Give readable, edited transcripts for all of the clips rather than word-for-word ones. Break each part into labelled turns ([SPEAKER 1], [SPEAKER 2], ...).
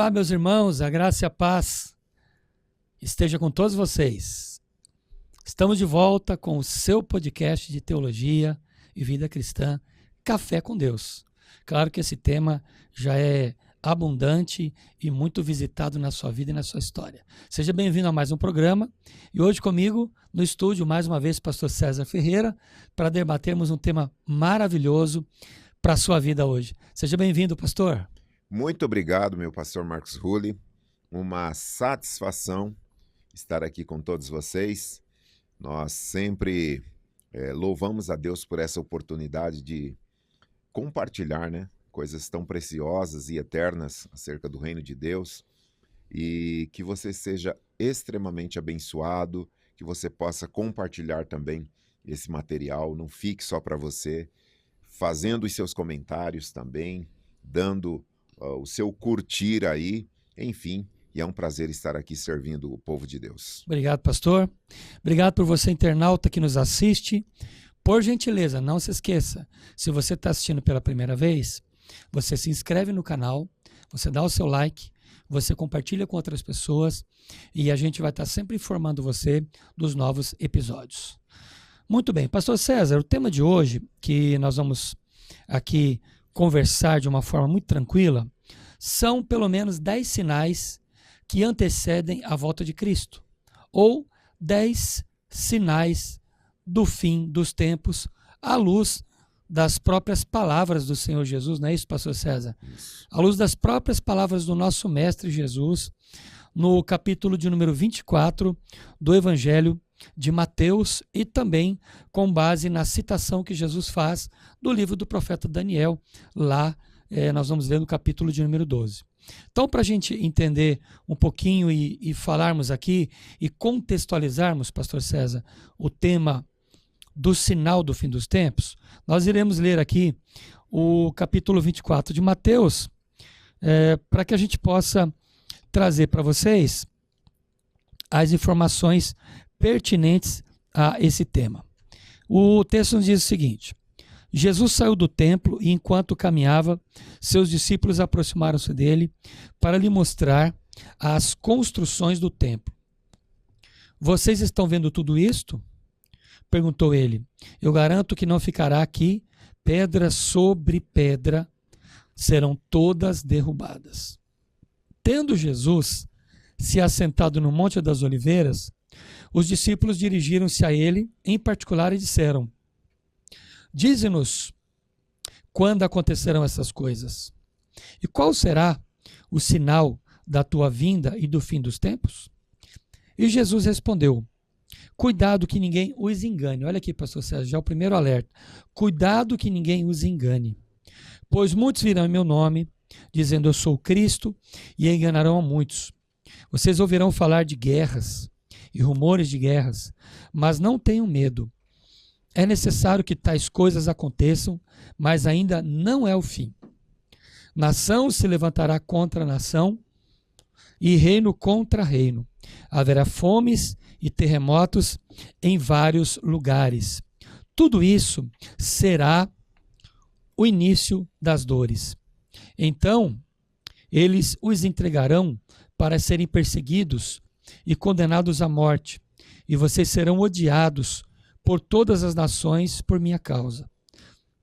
[SPEAKER 1] Olá, meus irmãos, a graça e a paz esteja com todos vocês. Estamos de volta com o seu podcast de teologia e vida cristã, Café com Deus. Claro que esse tema já é abundante e muito visitado na sua vida e na sua história. Seja bem-vindo a mais um programa e hoje comigo no estúdio, mais uma vez, pastor César Ferreira, para debatermos um tema maravilhoso para a sua vida hoje. Seja bem-vindo, pastor.
[SPEAKER 2] Muito obrigado, meu pastor Marcos Rulli. Uma satisfação estar aqui com todos vocês. Nós sempre louvamos a Deus por essa oportunidade de compartilhar, coisas tão preciosas e eternas acerca do reino de Deus, e que você seja extremamente abençoado, que você possa compartilhar também esse material, não fique só para você, fazendo os seus comentários também, dando o seu curtir aí, enfim, e é um prazer estar aqui servindo o povo de Deus.
[SPEAKER 1] Obrigado, pastor. Obrigado por você, internauta, que nos assiste. Por gentileza, não se esqueça, se você está assistindo pela primeira vez, você se inscreve no canal, você dá o seu like, você compartilha com outras pessoas e a gente vai estar sempre informando você dos novos episódios. Muito bem, pastor César, o tema de hoje, que nós vamos aqui conversar de uma forma muito tranquila, são pelo menos 10 sinais que antecedem a volta de Cristo, ou 10 sinais do fim dos tempos, à luz das próprias palavras do Senhor Jesus, não é isso, pastor César?
[SPEAKER 2] Isso.
[SPEAKER 1] À luz das próprias palavras do nosso mestre Jesus, no capítulo de número 24 do Evangelho de Mateus, e também com base na citação que Jesus faz do livro do profeta Daniel, lá nós vamos ler no capítulo de número 12. Então, para a gente entender um pouquinho e falarmos aqui e contextualizarmos, pastor César, o tema do sinal do fim dos tempos, nós iremos ler aqui o capítulo 24 de Mateus, para que a gente possa trazer para vocês as informações pertinentes a esse tema. O texto nos diz o seguinte: Jesus saiu do templo e, enquanto caminhava, seus discípulos aproximaram-se dele para lhe mostrar as construções do templo. Vocês estão vendo tudo isto? Perguntou ele. Eu garanto que não ficará aqui pedra sobre pedra, serão todas derrubadas. Tendo Jesus se assentado no Monte das Oliveiras, os discípulos dirigiram-se a ele em particular e disseram: Dize-nos quando acontecerão essas coisas, e qual será o sinal da tua vinda e do fim dos tempos? E Jesus respondeu: Cuidado que ninguém os engane. Olha aqui, pastor César, já é o primeiro alerta. Cuidado que ninguém os engane. Pois muitos virão em meu nome, dizendo eu sou Cristo, e enganarão a muitos. Vocês ouvirão falar de guerras e rumores de guerras, mas não tenham medo. É necessário que tais coisas aconteçam, mas ainda não é o fim. Nação se levantará contra nação e reino contra reino. Haverá fomes e terremotos em vários lugares. Tudo isso será o início das dores. Então, eles os entregarão para serem perseguidos e condenados à morte, e vocês serão odiados por todas as nações por minha causa.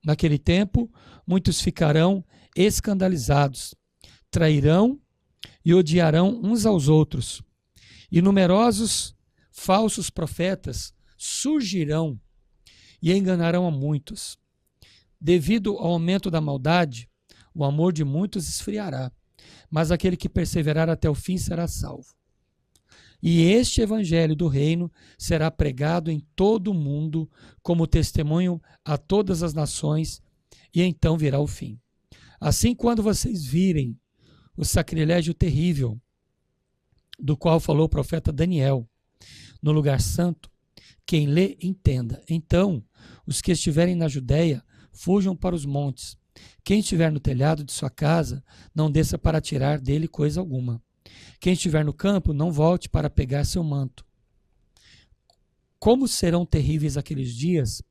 [SPEAKER 1] Naquele tempo, muitos ficarão escandalizados, trairão e odiarão uns aos outros, e numerosos falsos profetas surgirão e enganarão a muitos. Devido ao aumento da maldade, o amor de muitos esfriará, mas aquele que perseverar até o fim será salvo. E este evangelho do reino será pregado em todo o mundo como testemunho a todas as nações, e então virá o fim. Assim, quando vocês virem o sacrilégio terrível, do qual falou o profeta Daniel, no lugar santo, quem lê, entenda. Então, os que estiverem na Judéia, fujam para os montes. Quem estiver no telhado de sua casa, não desça para tirar dele coisa alguma. Quem estiver no campo, não volte para pegar seu manto. Como serão terríveis aqueles dias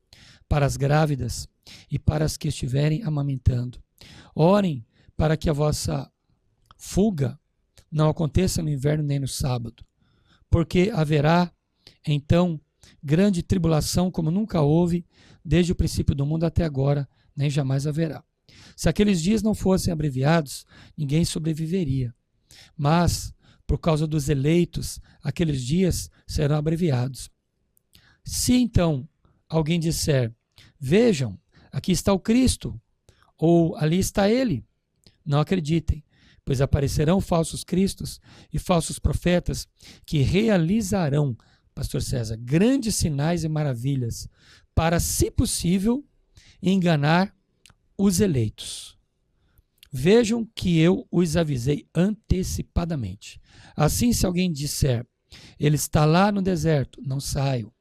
[SPEAKER 1] para as grávidas e para as que estiverem amamentando. Orem para que a vossa fuga não aconteça no inverno nem no sábado, porque haverá, então, grande tribulação como nunca houve, desde o princípio do mundo até agora, nem jamais haverá. Se aqueles dias não fossem abreviados, ninguém sobreviveria. Mas, por causa dos eleitos, aqueles dias serão abreviados. Se então alguém disser, vejam, aqui está o Cristo, ou ali está ele, não acreditem, pois aparecerão falsos cristos e falsos profetas que realizarão, pastor César, grandes sinais e maravilhas, para, se possível, enganar os eleitos. Vejam que eu os avisei antecipadamente. Assim, se alguém disser, ele está lá no deserto, não saiam.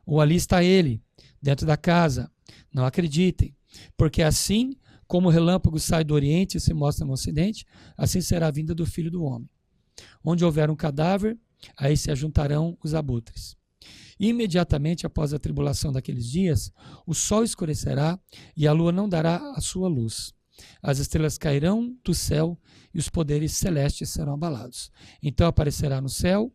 [SPEAKER 1] Ou ali está ele, dentro da casa, não acreditem. Porque assim como o relâmpago sai do Oriente e se mostra no Ocidente, assim será a vinda do Filho do Homem. Onde houver um cadáver, aí se ajuntarão os abutres. Imediatamente após a tribulação daqueles dias, o sol escurecerá e a lua não dará a sua luz. As estrelas cairão do céu e os poderes celestes serão abalados. Então aparecerá no céu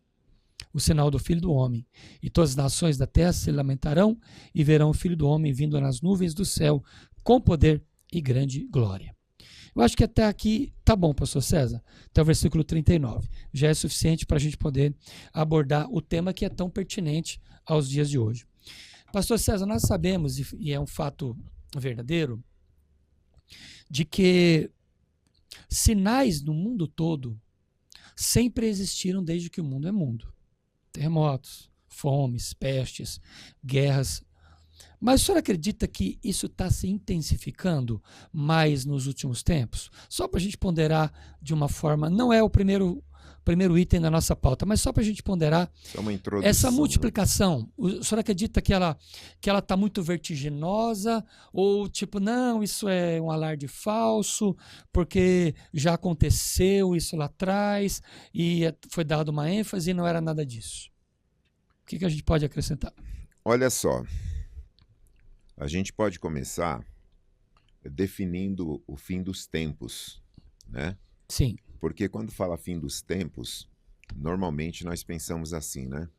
[SPEAKER 1] o sinal do Filho do Homem, e todas as nações da terra se lamentarão e verão o Filho do Homem vindo nas nuvens do céu com poder e grande glória. Eu acho que até aqui tá bom, pastor César, até o versículo 39. Já é suficiente para a gente poder abordar o tema que é tão pertinente aos dias de hoje. Pastor César, nós sabemos, e é um fato verdadeiro, de que sinais no mundo todo sempre existiram desde que o mundo é mundo. Terremotos, fomes, pestes, guerras. Mas o senhor acredita que isso está se intensificando mais nos últimos tempos? Só para a gente ponderar de uma forma, não é o primeiro item da nossa pauta, mas só para a gente ponderar essa multiplicação. O senhor acredita que ela está muito vertiginosa? Ou tipo, não, isso é um alarde falso, porque já aconteceu isso lá atrás e foi dado uma ênfase e não era nada disso? O que a gente pode acrescentar?
[SPEAKER 2] Olha só, a gente pode começar definindo o fim dos tempos, né?
[SPEAKER 1] Sim.
[SPEAKER 2] Porque quando fala fim dos tempos, normalmente nós pensamos assim, né?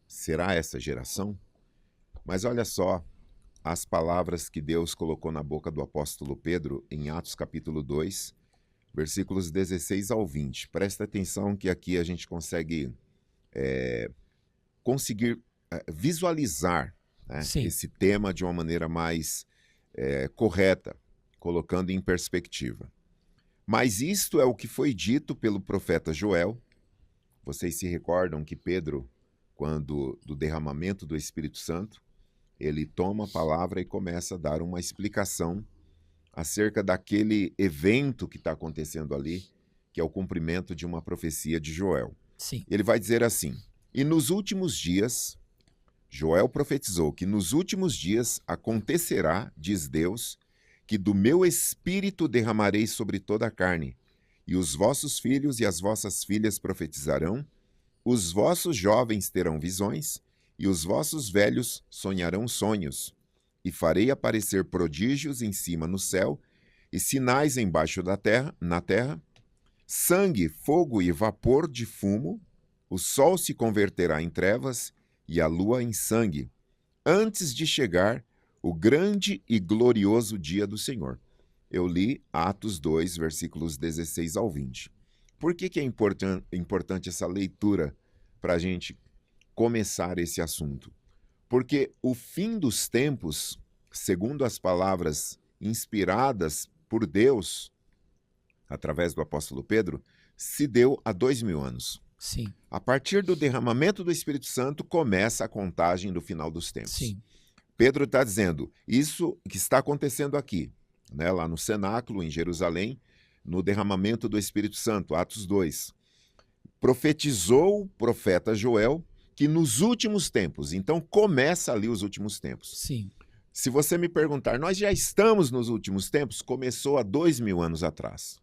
[SPEAKER 2] Será essa geração? Mas olha só as palavras que Deus colocou na boca do apóstolo Pedro em Atos capítulo 2, versículos 16 ao 20. Presta atenção que aqui a gente consegue visualizar, né, esse tema de uma maneira mais correta, colocando em perspectiva. Mas isto é o que foi dito pelo profeta Joel. Vocês se recordam que Pedro, quando do derramamento do Espírito Santo, ele toma a palavra e começa a dar uma explicação acerca daquele evento que está acontecendo ali, que é o cumprimento de uma profecia de Joel.
[SPEAKER 1] Sim.
[SPEAKER 2] Ele vai dizer assim, e nos últimos dias, Joel profetizou que nos últimos dias acontecerá, diz Deus, que do meu espírito derramarei sobre toda a carne, e os vossos filhos e as vossas filhas profetizarão, os vossos jovens terão visões, e os vossos velhos sonharão sonhos, e farei aparecer prodígios em cima no céu, e sinais embaixo da terra, na terra, sangue, fogo e vapor de fumo, o sol se converterá em trevas, e a lua em sangue, antes de chegar o grande e glorioso dia do Senhor. Eu li Atos 2, versículos 16 ao 20. Por que é importante essa leitura para a gente começar esse assunto? Porque o fim dos tempos, segundo as palavras inspiradas por Deus, através do apóstolo Pedro, se deu há 2000 anos.
[SPEAKER 1] Sim.
[SPEAKER 2] A partir do derramamento do Espírito Santo, começa a contagem do final dos tempos.
[SPEAKER 1] Sim.
[SPEAKER 2] Pedro está dizendo, isso que está acontecendo aqui, né, lá no cenáculo, em Jerusalém, no derramamento do Espírito Santo, Atos 2. Profetizou o profeta Joel que nos últimos tempos, então começa ali os últimos tempos.
[SPEAKER 1] Sim.
[SPEAKER 2] Se você me perguntar, nós já estamos nos últimos tempos? Começou há 2000 anos atrás.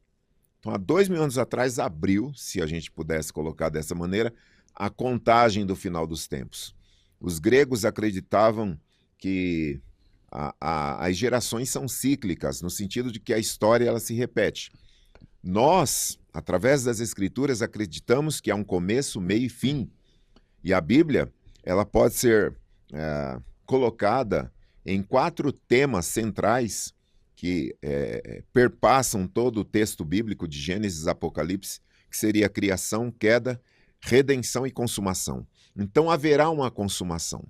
[SPEAKER 2] Então, há 2000 anos atrás, abriu, se a gente pudesse colocar dessa maneira, a contagem do final dos tempos. Os gregos acreditavam que as gerações são cíclicas, no sentido de que a história ela se repete. nós, através das Escrituras, acreditamos que há um começo, meio e fim. E a Bíblia, ela pode ser colocada em 4 temas centrais que perpassam todo o texto bíblico de Gênesis e Apocalipse, que seria criação, queda, redenção e consumação. Então haverá uma consumação.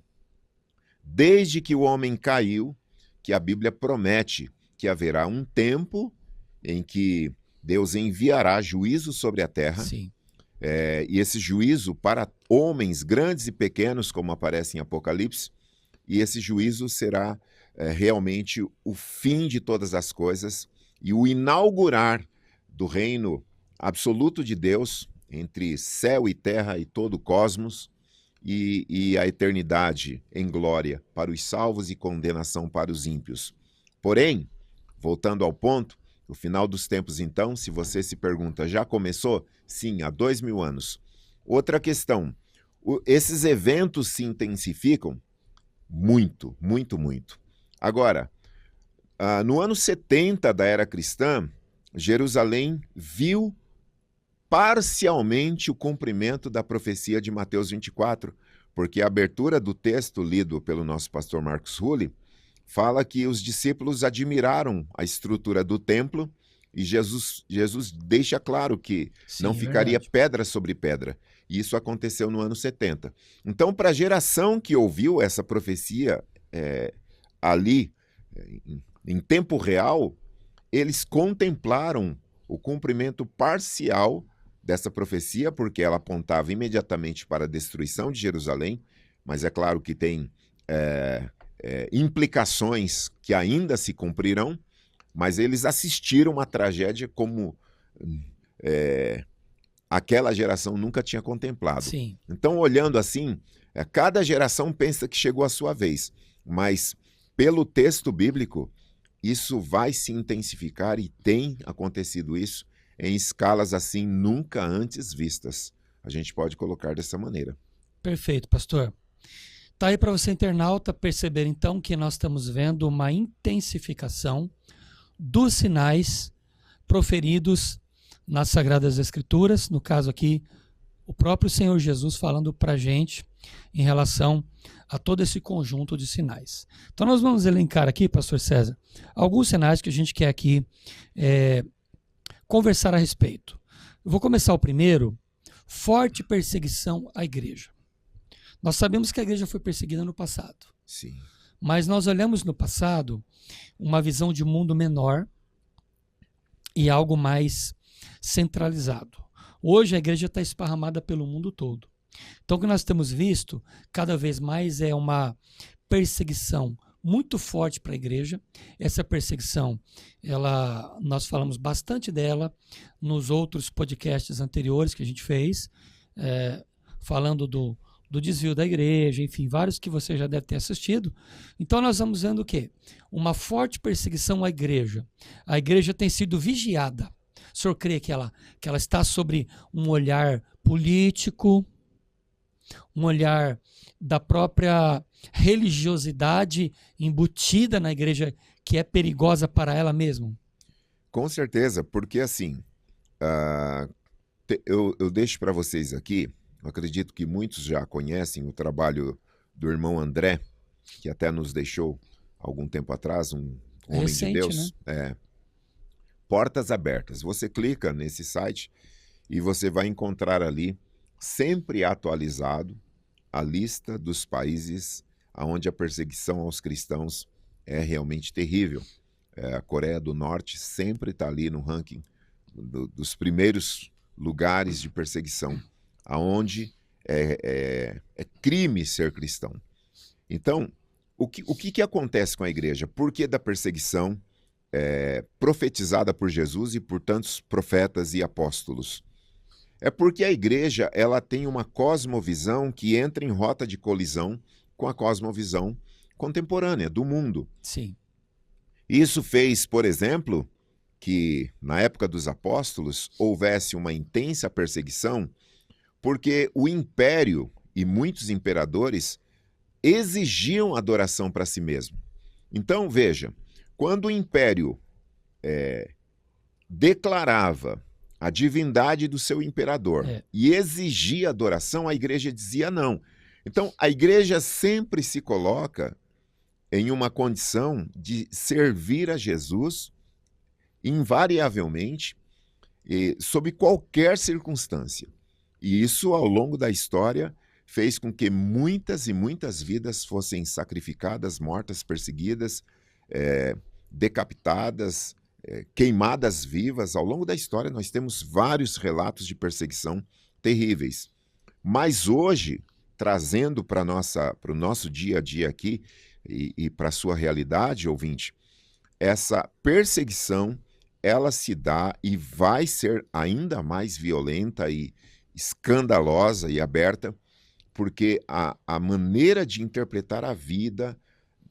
[SPEAKER 2] Desde que o homem caiu, que a Bíblia promete que haverá um tempo em que Deus enviará juízo sobre a terra.
[SPEAKER 1] Sim.
[SPEAKER 2] E esse juízo para homens grandes e pequenos, como aparece em Apocalipse, e esse juízo será realmente o fim de todas as coisas e o inaugurar do reino absoluto de Deus entre céu e terra e todo o cosmos, e a eternidade em glória para os salvos e condenação para os ímpios. Porém, voltando ao ponto, o final dos tempos, então, se você se pergunta, já começou? Sim, há 2000 anos. Outra questão, esses eventos se intensificam? Muito, muito, muito. Agora, no ano 70 da era cristã, Jerusalém viu parcialmente o cumprimento da profecia de Mateus 24, porque a abertura do texto lido pelo nosso pastor Marcos Hulli fala que os discípulos admiraram a estrutura do templo e Jesus deixa claro que não ficaria pedra sobre pedra. E isso aconteceu no ano 70. Então, para a geração que ouviu essa profecia ali, em tempo real, eles contemplaram o cumprimento parcial dessa profecia, porque ela apontava imediatamente para a destruição de Jerusalém, mas é claro que tem implicações que ainda se cumprirão, mas eles assistiram uma tragédia como aquela geração nunca tinha contemplado.
[SPEAKER 1] Sim.
[SPEAKER 2] Então, olhando assim, cada geração pensa que chegou a sua vez, mas pelo texto bíblico, isso vai se intensificar e tem acontecido isso em escalas assim nunca antes vistas. A gente pode colocar dessa maneira.
[SPEAKER 1] Perfeito, pastor. Tá aí para você, internauta, perceber então que nós estamos vendo uma intensificação dos sinais proferidos nas Sagradas Escrituras, no caso aqui, o próprio Senhor Jesus falando para a gente em relação a todo esse conjunto de sinais. Então nós vamos elencar aqui, pastor César, alguns sinais que a gente quer aqui conversar a respeito. Eu vou começar o primeiro, forte perseguição à igreja. Nós sabemos que a igreja foi perseguida no passado.
[SPEAKER 2] Sim.
[SPEAKER 1] Mas nós olhamos no passado uma visão de mundo menor e algo mais centralizado. Hoje a igreja está esparramada pelo mundo todo. Então o que nós temos visto cada vez mais é uma perseguição muito forte para a igreja. Essa perseguição, nós falamos bastante dela nos outros podcasts anteriores que a gente fez, falando do desvio da igreja, enfim, vários que você já deve ter assistido. Então nós vamos vendo o quê? Uma forte perseguição à igreja. A igreja tem sido vigiada. O senhor crê que ela está sobre um olhar político, um olhar da própria religiosidade embutida na igreja que é perigosa para ela mesma?
[SPEAKER 2] Com certeza, porque assim, eu deixo para vocês aqui, eu acredito que muitos já conhecem o trabalho do irmão André, que até nos deixou algum tempo atrás, um homem
[SPEAKER 1] Recente,
[SPEAKER 2] de Deus.
[SPEAKER 1] né?
[SPEAKER 2] Portas Abertas. Você clica nesse site e você vai encontrar ali, sempre atualizado, a lista dos países onde a perseguição aos cristãos é realmente terrível. A Coreia do Norte sempre está ali no ranking dos primeiros lugares de perseguição, aonde é crime ser cristão. Então, o que acontece com a igreja? Por que da perseguição profetizada por Jesus e por tantos profetas e apóstolos? É porque a igreja ela tem uma cosmovisão que entra em rota de colisão com a cosmovisão contemporânea do mundo.
[SPEAKER 1] Sim.
[SPEAKER 2] Isso fez, por exemplo, que na época dos apóstolos houvesse uma intensa perseguição, porque o império e muitos imperadores exigiam adoração para si mesmo. Então, veja, quando o império declarava a divindade do seu imperador
[SPEAKER 1] É.
[SPEAKER 2] e exigia adoração, a igreja dizia não. Então, a igreja sempre se coloca em uma condição de servir a Jesus invariavelmente e sob qualquer circunstância. E isso, ao longo da história, fez com que muitas e muitas vidas fossem sacrificadas, mortas, perseguidas, decapitadas, queimadas vivas. Ao longo da história, nós temos vários relatos de perseguição terríveis. Mas hoje, trazendo para o nosso dia a dia aqui e para a sua realidade, ouvinte, essa perseguição, ela se dá e vai ser ainda mais violenta e escandalosa e aberta, porque a maneira de interpretar a vida,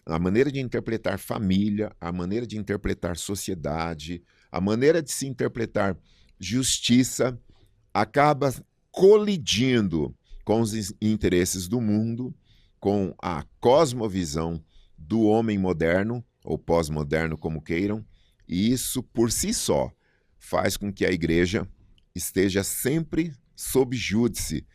[SPEAKER 2] a maneira de interpretar família, a maneira de interpretar sociedade, a maneira de se interpretar justiça, acaba colidindo com os interesses do mundo, com a cosmovisão do homem moderno, ou pós-moderno, como queiram, e isso, por si só, faz com que a igreja esteja sempre sob júdice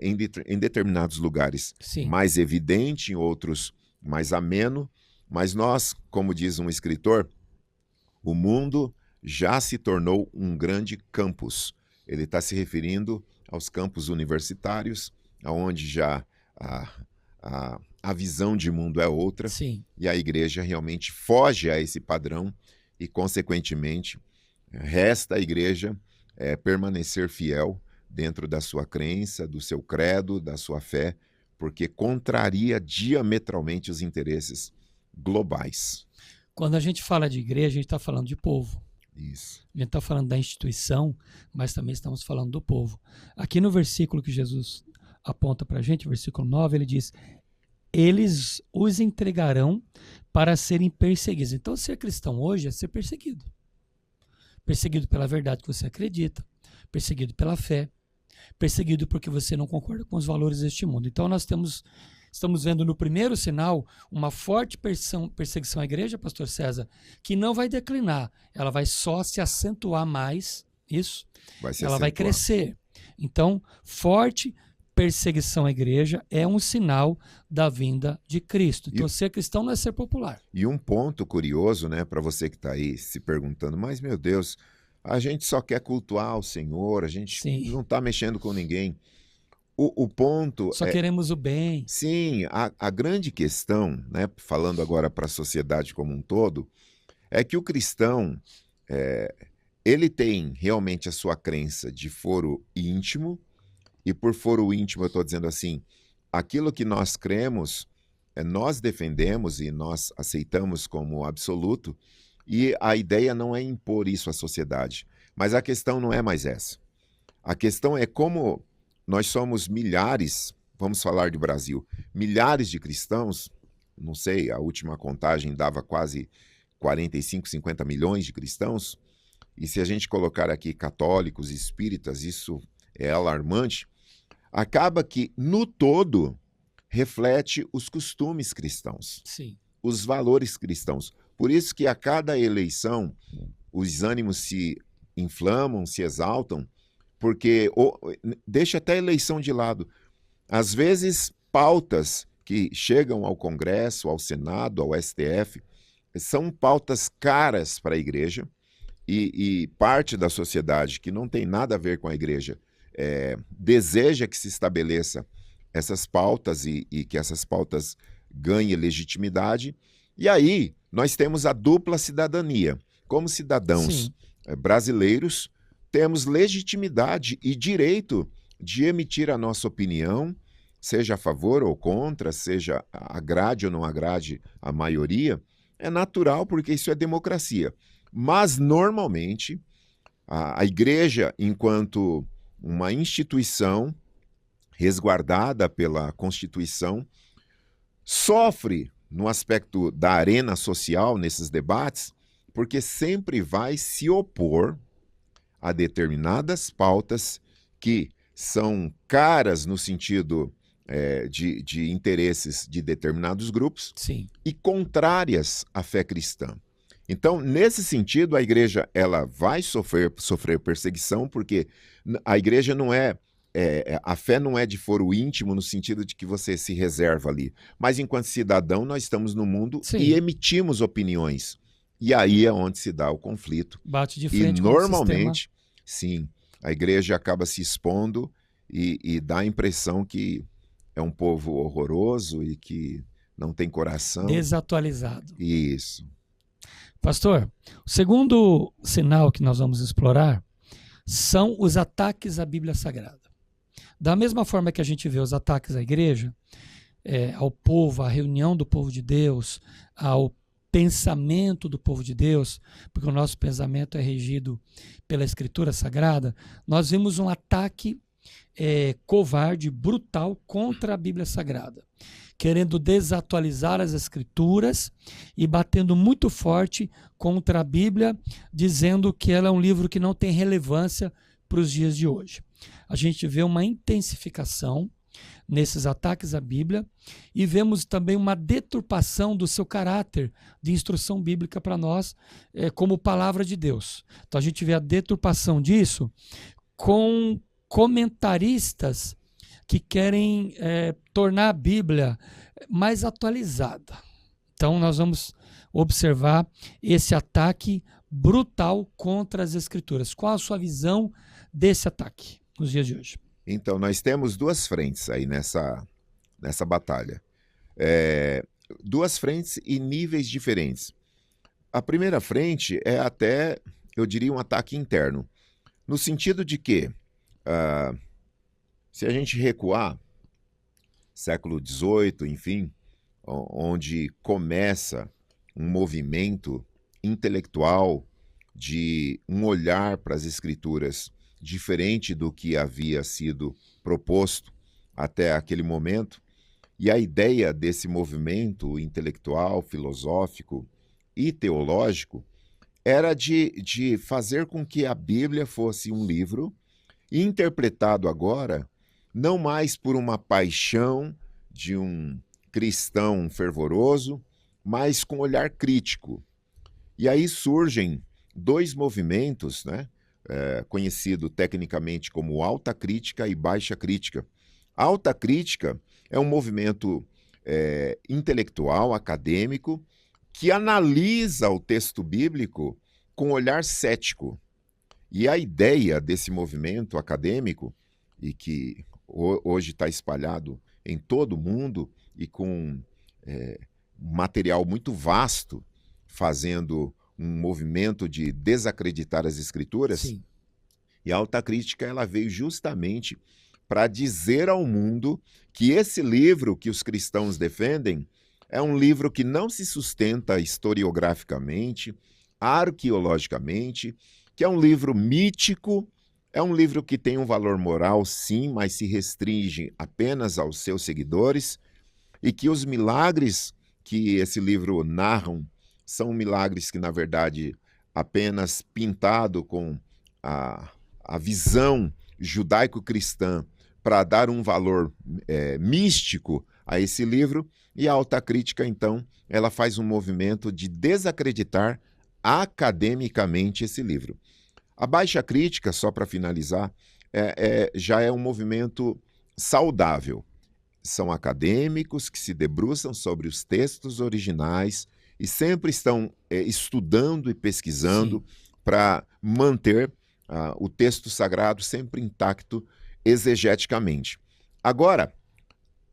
[SPEAKER 2] em determinados lugares.
[SPEAKER 1] Sim.
[SPEAKER 2] Mais evidente, em outros mais ameno, mas nós, como diz um escritor, o mundo já se tornou um grande campus. Ele está se referindo aos campos universitários, onde já a visão de mundo é outra.
[SPEAKER 1] Sim.
[SPEAKER 2] E a igreja realmente foge a esse padrão e, consequentemente, resta a igreja permanecer fiel dentro da sua crença, do seu credo, da sua fé, porque contraria diametralmente os interesses globais.
[SPEAKER 1] Quando a gente fala de igreja, a gente está falando de povo.
[SPEAKER 2] Isso.
[SPEAKER 1] A gente está falando da instituição, mas também estamos falando do povo. Aqui no versículo que Jesus aponta para a gente, versículo 9, ele diz: eles os entregarão para serem perseguidos. Então, ser cristão hoje é ser perseguido. Perseguido pela verdade que você acredita, perseguido pela fé, perseguido porque você não concorda com os valores deste mundo. Então, nós estamos vendo no primeiro sinal uma forte perseguição à igreja, pastor César, que não vai declinar, ela vai só se acentuar mais, isso, ela vai crescer. Então, forte perseguição à igreja é um sinal da vinda de Cristo. Então, ser cristão não é ser popular.
[SPEAKER 2] E um ponto curioso, né, para você que está aí se perguntando, mas meu Deus, a gente só quer cultuar o Senhor, a gente não está mexendo com ninguém. O ponto
[SPEAKER 1] só queremos o bem.
[SPEAKER 2] Sim, a grande questão, né, falando agora para a sociedade como um todo, é que o cristão, ele tem realmente a sua crença de foro íntimo, e por foro íntimo eu estou dizendo assim, aquilo que nós cremos, nós defendemos e nós aceitamos como absoluto, e a ideia não é impor isso à sociedade. Mas a questão não é mais essa. A questão é como nós somos milhares, vamos falar de Brasil, milhares de cristãos, não sei, a última contagem dava quase 45, 50 milhões de cristãos, e se a gente colocar aqui católicos e espíritas, isso é alarmante, acaba que, no todo, reflete os costumes cristãos,
[SPEAKER 1] Sim,
[SPEAKER 2] os valores cristãos. Por isso que a cada eleição os ânimos se inflamam, se exaltam, porque deixa até a eleição de lado. Às vezes, pautas que chegam ao Congresso, ao Senado, ao STF, são pautas caras para a igreja e parte da sociedade que não tem nada a ver com a igreja deseja que se estabeleça essas pautas e que essas pautas ganhem legitimidade. E aí nós temos a dupla cidadania. Como cidadãos brasileiros, temos legitimidade e direito de emitir a nossa opinião, seja a favor ou contra, seja agrade ou não agrade a maioria. É natural, porque isso é democracia. Mas, normalmente, a igreja, enquanto uma instituição resguardada pela Constituição, sofre no aspecto da arena social, nesses debates, porque sempre vai se opor a determinadas pautas que são caras no sentido de interesses de determinados grupos
[SPEAKER 1] sim,
[SPEAKER 2] e contrárias à fé cristã. Então, nesse sentido, a igreja ela vai sofrer perseguição, porque a igreja não a fé não é de foro íntimo no sentido de que você se reserva ali. Mas enquanto cidadão, nós estamos no mundo
[SPEAKER 1] Sim.
[SPEAKER 2] e emitimos opiniões. E aí é onde se dá o conflito.
[SPEAKER 1] Bate de
[SPEAKER 2] E
[SPEAKER 1] frente com o sistema.
[SPEAKER 2] normalmente, sim, a igreja acaba se expondo e dá a impressão que é um povo horroroso e que não tem coração.
[SPEAKER 1] Desatualizado.
[SPEAKER 2] Isso.
[SPEAKER 1] Pastor, o segundo sinal que nós vamos explorar são os ataques à Bíblia Sagrada. Da mesma forma que a gente vê os ataques à igreja, ao povo, à reunião do povo de Deus, ao pensamento do povo de Deus, porque o nosso pensamento é regido pela Escritura Sagrada, nós vimos um ataque covarde, brutal contra a Bíblia Sagrada, querendo desatualizar as Escrituras e batendo muito forte contra a Bíblia, dizendo que ela é um livro que não tem relevância para os dias de hoje. A gente vê uma intensificação nesses ataques à Bíblia e vemos também uma deturpação do seu caráter de instrução bíblica para nós como palavra de Deus. Então a gente vê a deturpação disso com comentaristas que querem tornar a Bíblia mais atualizada. Então nós vamos observar esse ataque brutal contra as Escrituras. Qual a sua visão desse ataque nos dias de hoje?
[SPEAKER 2] Então, nós temos duas frentes aí nessa batalha. Duas frentes e níveis diferentes. A primeira frente é até, eu diria, um ataque interno. No sentido de que, se a gente recuar, século XVIII, enfim, onde começa um movimento intelectual de um olhar para as Escrituras diferente do que havia sido proposto até aquele momento, e a ideia desse movimento intelectual, filosófico e teológico era de fazer com que a Bíblia fosse um livro interpretado agora não mais por uma paixão de um cristão fervoroso, mas com olhar crítico. E aí surgem dois movimentos, né? Conhecido tecnicamente como alta crítica e baixa crítica. A alta crítica é um movimento intelectual, acadêmico, que analisa o texto bíblico com olhar cético. E a ideia desse movimento acadêmico, e que hoje está espalhado em todo o mundo e com material muito vasto, fazendo um movimento de desacreditar as Escrituras.
[SPEAKER 1] Sim.
[SPEAKER 2] E a alta crítica ela veio justamente para dizer ao mundo que esse livro que os cristãos defendem é um livro que não se sustenta historiograficamente, arqueologicamente, que é um livro mítico, é um livro que tem um valor moral, sim, mas se restringe apenas aos seus seguidores, e que os milagres que esse livro narram são milagres que, na verdade, apenas pintado com a visão judaico-cristã para dar um valor místico a esse livro, e a alta crítica, então, ela faz um movimento de desacreditar academicamente esse livro. A baixa crítica, só para finalizar, já é um movimento saudável. São acadêmicos que se debruçam sobre os textos originais e sempre estão estudando e pesquisando para manter o texto sagrado sempre intacto exegeticamente. Agora,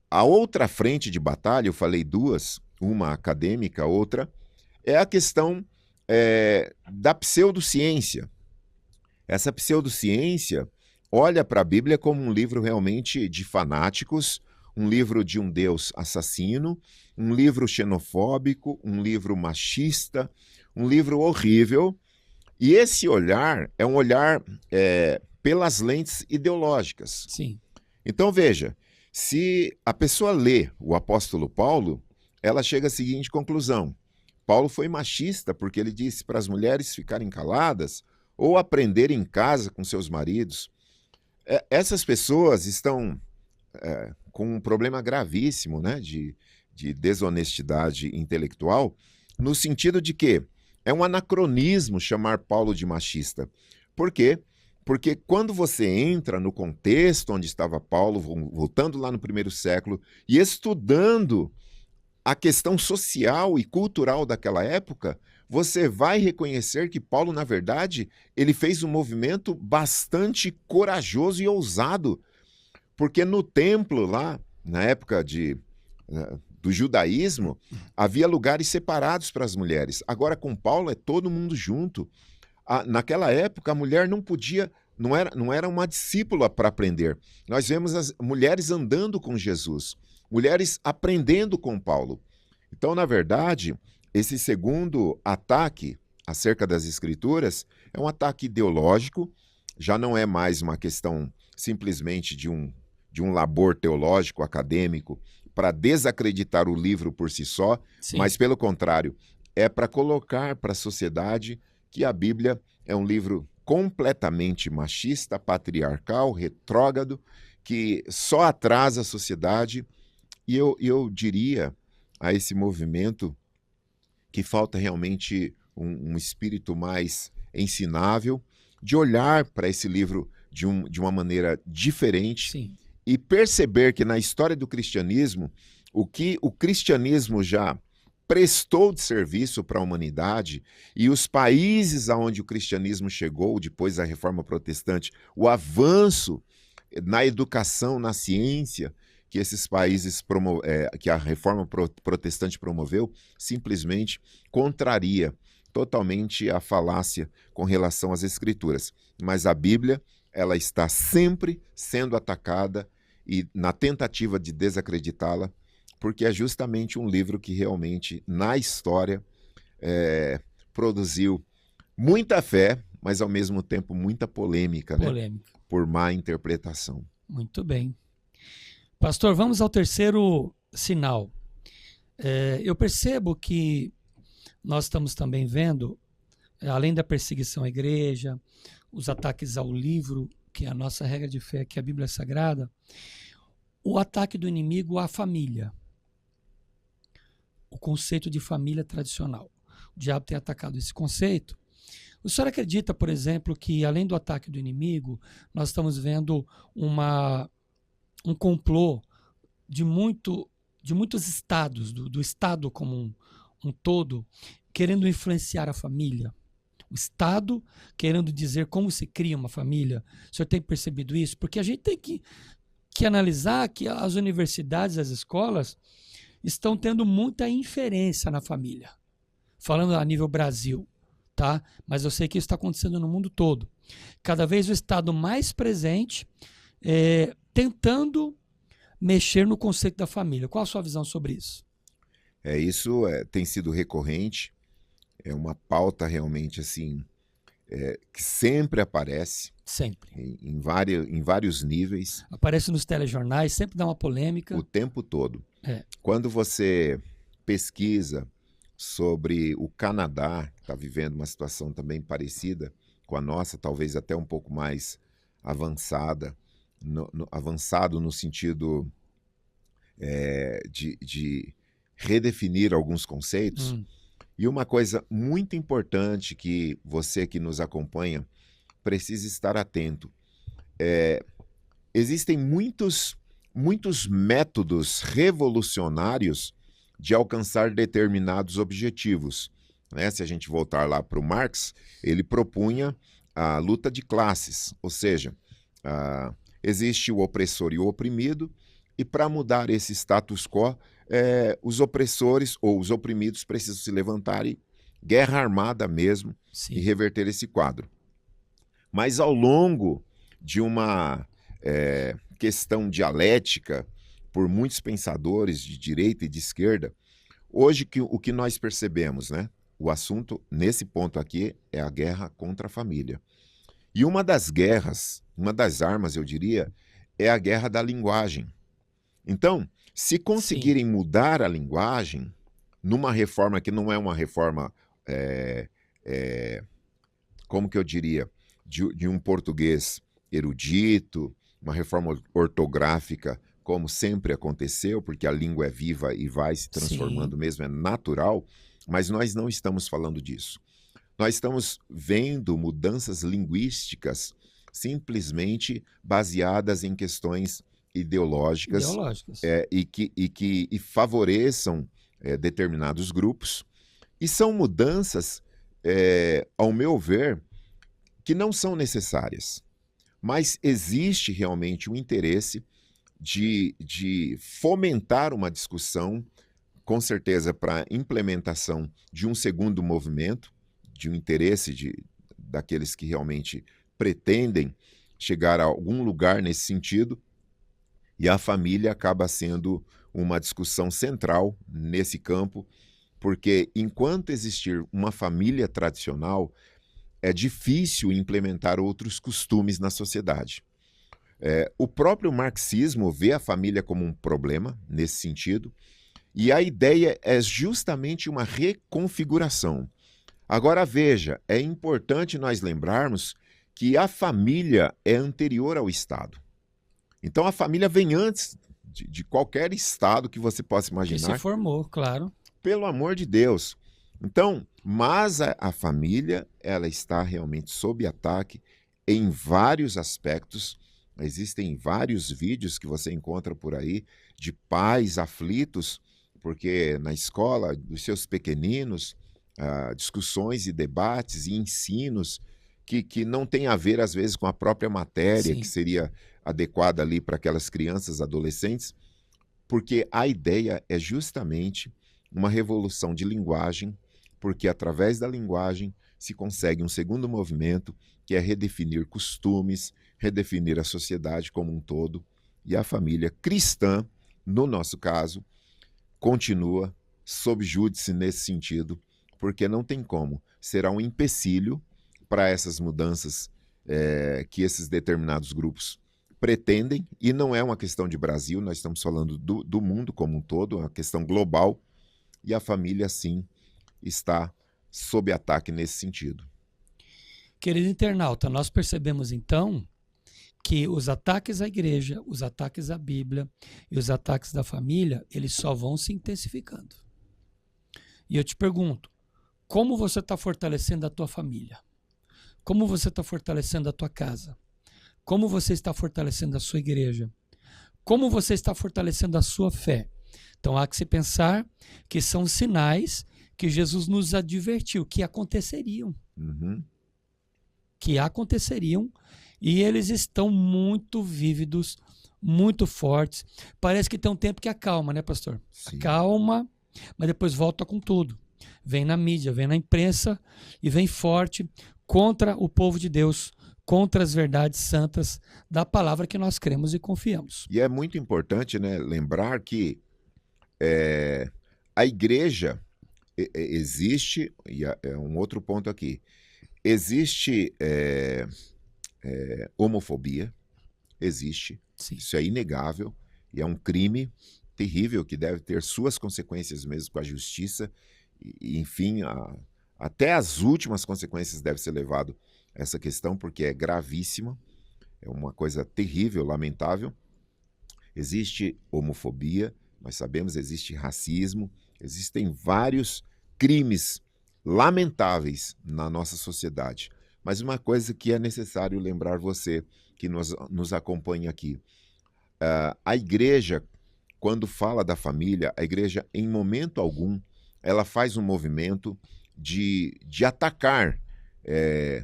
[SPEAKER 2] a outra frente de batalha, eu falei duas, uma acadêmica, outra, é a questão da pseudociência. Essa pseudociência olha para a Bíblia como um livro realmente de fanáticos, um livro de um Deus assassino, um livro xenofóbico, um livro machista, um livro horrível. E esse olhar é um olhar pelas lentes ideológicas.
[SPEAKER 1] Sim.
[SPEAKER 2] Então, veja, se a pessoa lê o apóstolo Paulo, ela chega à seguinte conclusão. Paulo foi machista porque ele disse para as mulheres ficarem caladas ou aprenderem em casa com seus maridos. Essas pessoas estão com um problema gravíssimo, né, de desonestidade intelectual, no sentido de que É um anacronismo chamar Paulo de machista. Por quê? Porque quando você entra no contexto onde estava Paulo, voltando lá no primeiro século, e estudando a questão social e cultural daquela época, você vai reconhecer que Paulo, na verdade, ele fez um movimento bastante corajoso e ousado, porque no templo lá, na época do judaísmo, havia lugares separados para as mulheres. Agora, com Paulo, é todo mundo junto. Naquela época, a mulher não podia, não era uma discípula para aprender. Nós vemos as mulheres andando com Jesus, mulheres aprendendo com Paulo. Então, na verdade, esse segundo ataque acerca das Escrituras é um ataque ideológico, já não é mais uma questão simplesmente de um labor teológico, acadêmico, para desacreditar o livro por si só,
[SPEAKER 1] Sim.
[SPEAKER 2] mas, pelo contrário, é para colocar para a sociedade que a Bíblia é um livro completamente machista, patriarcal, retrógrado, que só atrasa a sociedade. E eu diria a esse movimento que falta realmente um espírito mais ensinável, de olhar para esse livro de uma maneira diferente.
[SPEAKER 1] Sim.
[SPEAKER 2] E perceber que na história do cristianismo, o que o cristianismo já prestou de serviço para a humanidade e os países aonde o cristianismo chegou depois da Reforma Protestante, o avanço na educação, na ciência que esses países que a Reforma Protestante promoveu, simplesmente contraria totalmente a falácia com relação às Escrituras. Mas a Bíblia, ela está sempre sendo atacada e na tentativa de desacreditá-la, porque é justamente um livro que realmente, na história, produziu muita fé, mas ao mesmo tempo muita polêmica,
[SPEAKER 1] Polêmica.
[SPEAKER 2] Né? Por má interpretação.
[SPEAKER 1] Muito bem. Pastor, vamos ao terceiro sinal. Eu percebo que nós estamos também vendo, além da perseguição à igreja, os ataques ao livro, que é a nossa regra de fé, que é a Bíblia Sagrada, o ataque do inimigo à família. O conceito de família tradicional. O diabo tem atacado esse conceito. O senhor acredita, por exemplo, que além do ataque do inimigo, nós estamos vendo um complô de muitos estados, do Estado como um todo, querendo influenciar a família? O Estado querendo dizer como se cria uma família. O senhor tem percebido isso? Porque a gente tem que analisar que as universidades, as escolas, estão tendo muita inferência na família. Falando a nível Brasil, tá? Mas eu sei que isso está acontecendo no mundo todo. Cada vez o Estado mais presente, tentando mexer no conceito da família. Qual a sua visão sobre isso?
[SPEAKER 2] Isso tem sido recorrente, é uma pauta realmente assim, que sempre aparece.
[SPEAKER 1] Sempre.
[SPEAKER 2] Em vários níveis.
[SPEAKER 1] Aparece nos telejornais, sempre dá uma polêmica.
[SPEAKER 2] O tempo todo. Quando você pesquisa sobre o Canadá, que está vivendo uma situação também parecida com a nossa, talvez até um pouco mais avançada, avançado no sentido de redefinir alguns conceitos. E uma coisa muito importante que você que nos acompanha precisa estar atento. Existem muitos métodos revolucionários de alcançar determinados objetivos. Né? Se a gente voltar lá para o Marx, ele propunha a luta de classes, ou seja, existe o opressor e o oprimido, e para mudar esse status quo, os opressores ou os oprimidos precisam se levantar e guerra armada mesmo. Sim. E reverter esse quadro. Mas ao longo de uma questão dialética por muitos pensadores de direita e de esquerda, hoje o que nós percebemos, né? O assunto nesse ponto aqui é a guerra contra a família. E uma das guerras, uma das armas, eu diria, é a guerra da linguagem. Então, se conseguirem Sim. mudar a linguagem, numa reforma que não é uma reforma, como que eu diria, de um português erudito, uma reforma ortográfica, como sempre aconteceu, porque a língua é viva e vai se transformando Sim. mesmo, é natural, mas nós não estamos falando disso. Nós estamos vendo mudanças linguísticas simplesmente baseadas em questões ideológicas
[SPEAKER 1] Ideológicas.
[SPEAKER 2] e favoreçam determinados grupos. E são mudanças, ao meu ver, que não são necessárias. Mas existe realmente um interesse de fomentar uma discussão, com certeza para a implementação de um segundo movimento, de um interesse daqueles que realmente pretendem chegar a algum lugar nesse sentido, e a família acaba sendo uma discussão central nesse campo, porque enquanto existir uma família tradicional, é difícil implementar outros costumes na sociedade. O próprio marxismo vê a família como um problema nesse sentido, e a ideia é justamente uma reconfiguração. Agora veja, é importante nós lembrarmos que a família é anterior ao Estado. Então a família vem antes de qualquer Estado que você possa
[SPEAKER 1] Que
[SPEAKER 2] imaginar.
[SPEAKER 1] se formou, claro.
[SPEAKER 2] Pelo amor de Deus. Então, mas a família, ela está realmente sob ataque em vários aspectos. Existem vários vídeos que você encontra por aí de pais aflitos, porque na escola, dos seus pequeninos, discussões e debates e ensinos que não tem a ver, às vezes, com a própria matéria,
[SPEAKER 1] Sim.
[SPEAKER 2] que seria adequada ali para aquelas crianças, adolescentes, porque a ideia é justamente uma revolução de linguagem, porque através da linguagem se consegue um segundo movimento, que é redefinir costumes, redefinir a sociedade como um todo, e a família cristã, no nosso caso, continua sob júdice nesse sentido, porque não tem como, será um empecilho para essas mudanças que esses determinados grupos pretendem, e não é uma questão de Brasil, nós estamos falando do mundo como um todo, é uma questão global, e a família, sim, está sob ataque nesse sentido.
[SPEAKER 1] Querido internauta, nós percebemos então que os ataques à igreja, os ataques à Bíblia e os ataques da família, eles só vão se intensificando. E eu te pergunto, como você está fortalecendo a tua família? Como você está fortalecendo a tua casa? Como você está fortalecendo a sua igreja? Como você está fortalecendo a sua fé? Então há que se pensar que são sinais que Jesus nos advertiu que aconteceriam.
[SPEAKER 2] Uhum.
[SPEAKER 1] Que aconteceriam, e eles estão muito vívidos, muito fortes. Parece que tem um tempo que acalma, né, pastor?
[SPEAKER 2] Sim.
[SPEAKER 1] Acalma, mas depois volta com tudo. Vem na mídia, vem na imprensa e vem forte contra o povo de Deus, contra as verdades santas da palavra que nós cremos e confiamos.
[SPEAKER 2] E é muito importante, né, lembrar que a igreja existe, e é um outro ponto aqui, existe homofobia, existe,
[SPEAKER 1] Sim.
[SPEAKER 2] isso é inegável, e é um crime terrível que deve ter suas consequências mesmo com a justiça, e enfim, até as últimas consequências deve ser levado essa questão, porque é gravíssima, é uma coisa terrível, lamentável. Existe homofobia, nós sabemos, existe racismo, existem vários crimes lamentáveis na nossa sociedade. Mas uma coisa que é necessário lembrar você, que nos acompanha aqui, a igreja, quando fala da família, a igreja, em momento algum, ela faz um movimento de atacar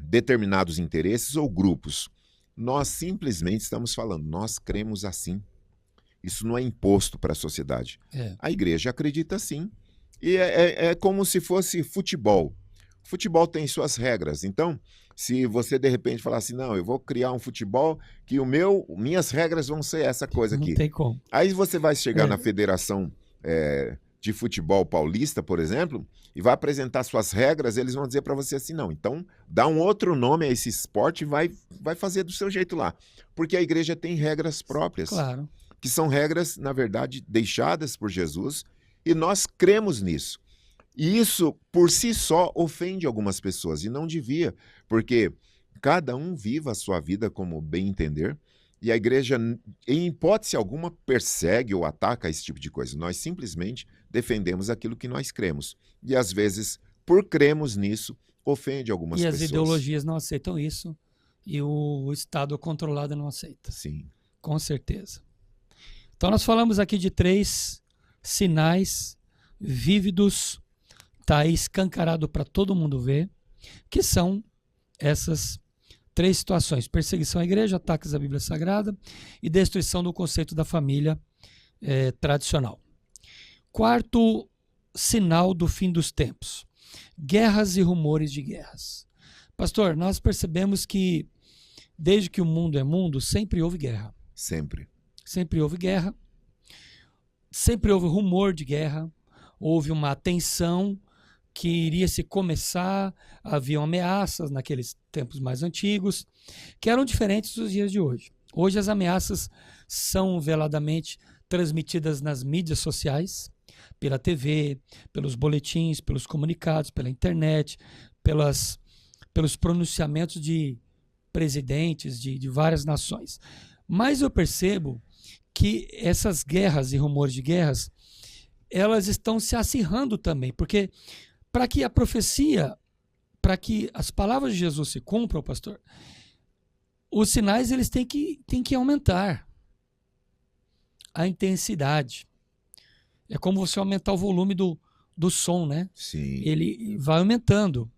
[SPEAKER 2] determinados interesses ou grupos. Nós simplesmente estamos falando, nós cremos assim. Isso não é imposto para a sociedade. A igreja acredita assim. E é como se fosse futebol. Futebol tem suas regras. Então, se você de repente falar assim, não, eu vou criar um futebol que minhas regras vão ser essa coisa aqui.
[SPEAKER 1] Não tem como.
[SPEAKER 2] Aí você vai chegar na Federação de Futebol Paulista, por exemplo, e vai apresentar suas regras, eles vão dizer para você assim, não, então dá um outro nome a esse esporte e vai fazer do seu jeito lá. Porque a igreja tem regras próprias.
[SPEAKER 1] Claro.
[SPEAKER 2] Que são regras, na verdade, deixadas por Jesus, e nós cremos nisso. E isso, por si só, ofende algumas pessoas, e não devia, porque cada um viva a sua vida como bem entender, e a igreja, em hipótese alguma, persegue ou ataca esse tipo de coisa. Nós simplesmente defendemos aquilo que nós cremos, e às vezes por cremos nisso, ofende algumas
[SPEAKER 1] E as
[SPEAKER 2] pessoas.
[SPEAKER 1] ideologias não aceitam isso e o Estado controlado não aceita.
[SPEAKER 2] Sim.
[SPEAKER 1] Com certeza. Então nós falamos aqui de 3 sinais vívidos, está aí escancarado para todo mundo ver, que são essas 3 situações: perseguição à igreja, ataques à Bíblia Sagrada e destruição do conceito da família tradicional. Quarto sinal do fim dos tempos: guerras e rumores de guerras. Pastor, nós percebemos que desde que o mundo é mundo, sempre houve guerra.
[SPEAKER 2] Sempre.
[SPEAKER 1] Sempre houve guerra, sempre houve rumor de guerra, houve uma tensão que iria se começar, haviam ameaças naqueles tempos mais antigos, que eram diferentes dos dias de hoje. Hoje as ameaças são veladamente transmitidas nas mídias sociais, pela TV, pelos boletins, pelos comunicados, pela internet, pelos pronunciamentos de presidentes de várias nações. Mas eu percebo que essas guerras e rumores de guerras, elas estão se acirrando também, porque para que a profecia, para que as palavras de Jesus se cumpram, pastor, os sinais eles têm que aumentar a intensidade. É como você aumentar o volume do som, né?
[SPEAKER 2] Sim.
[SPEAKER 1] Ele vai aumentando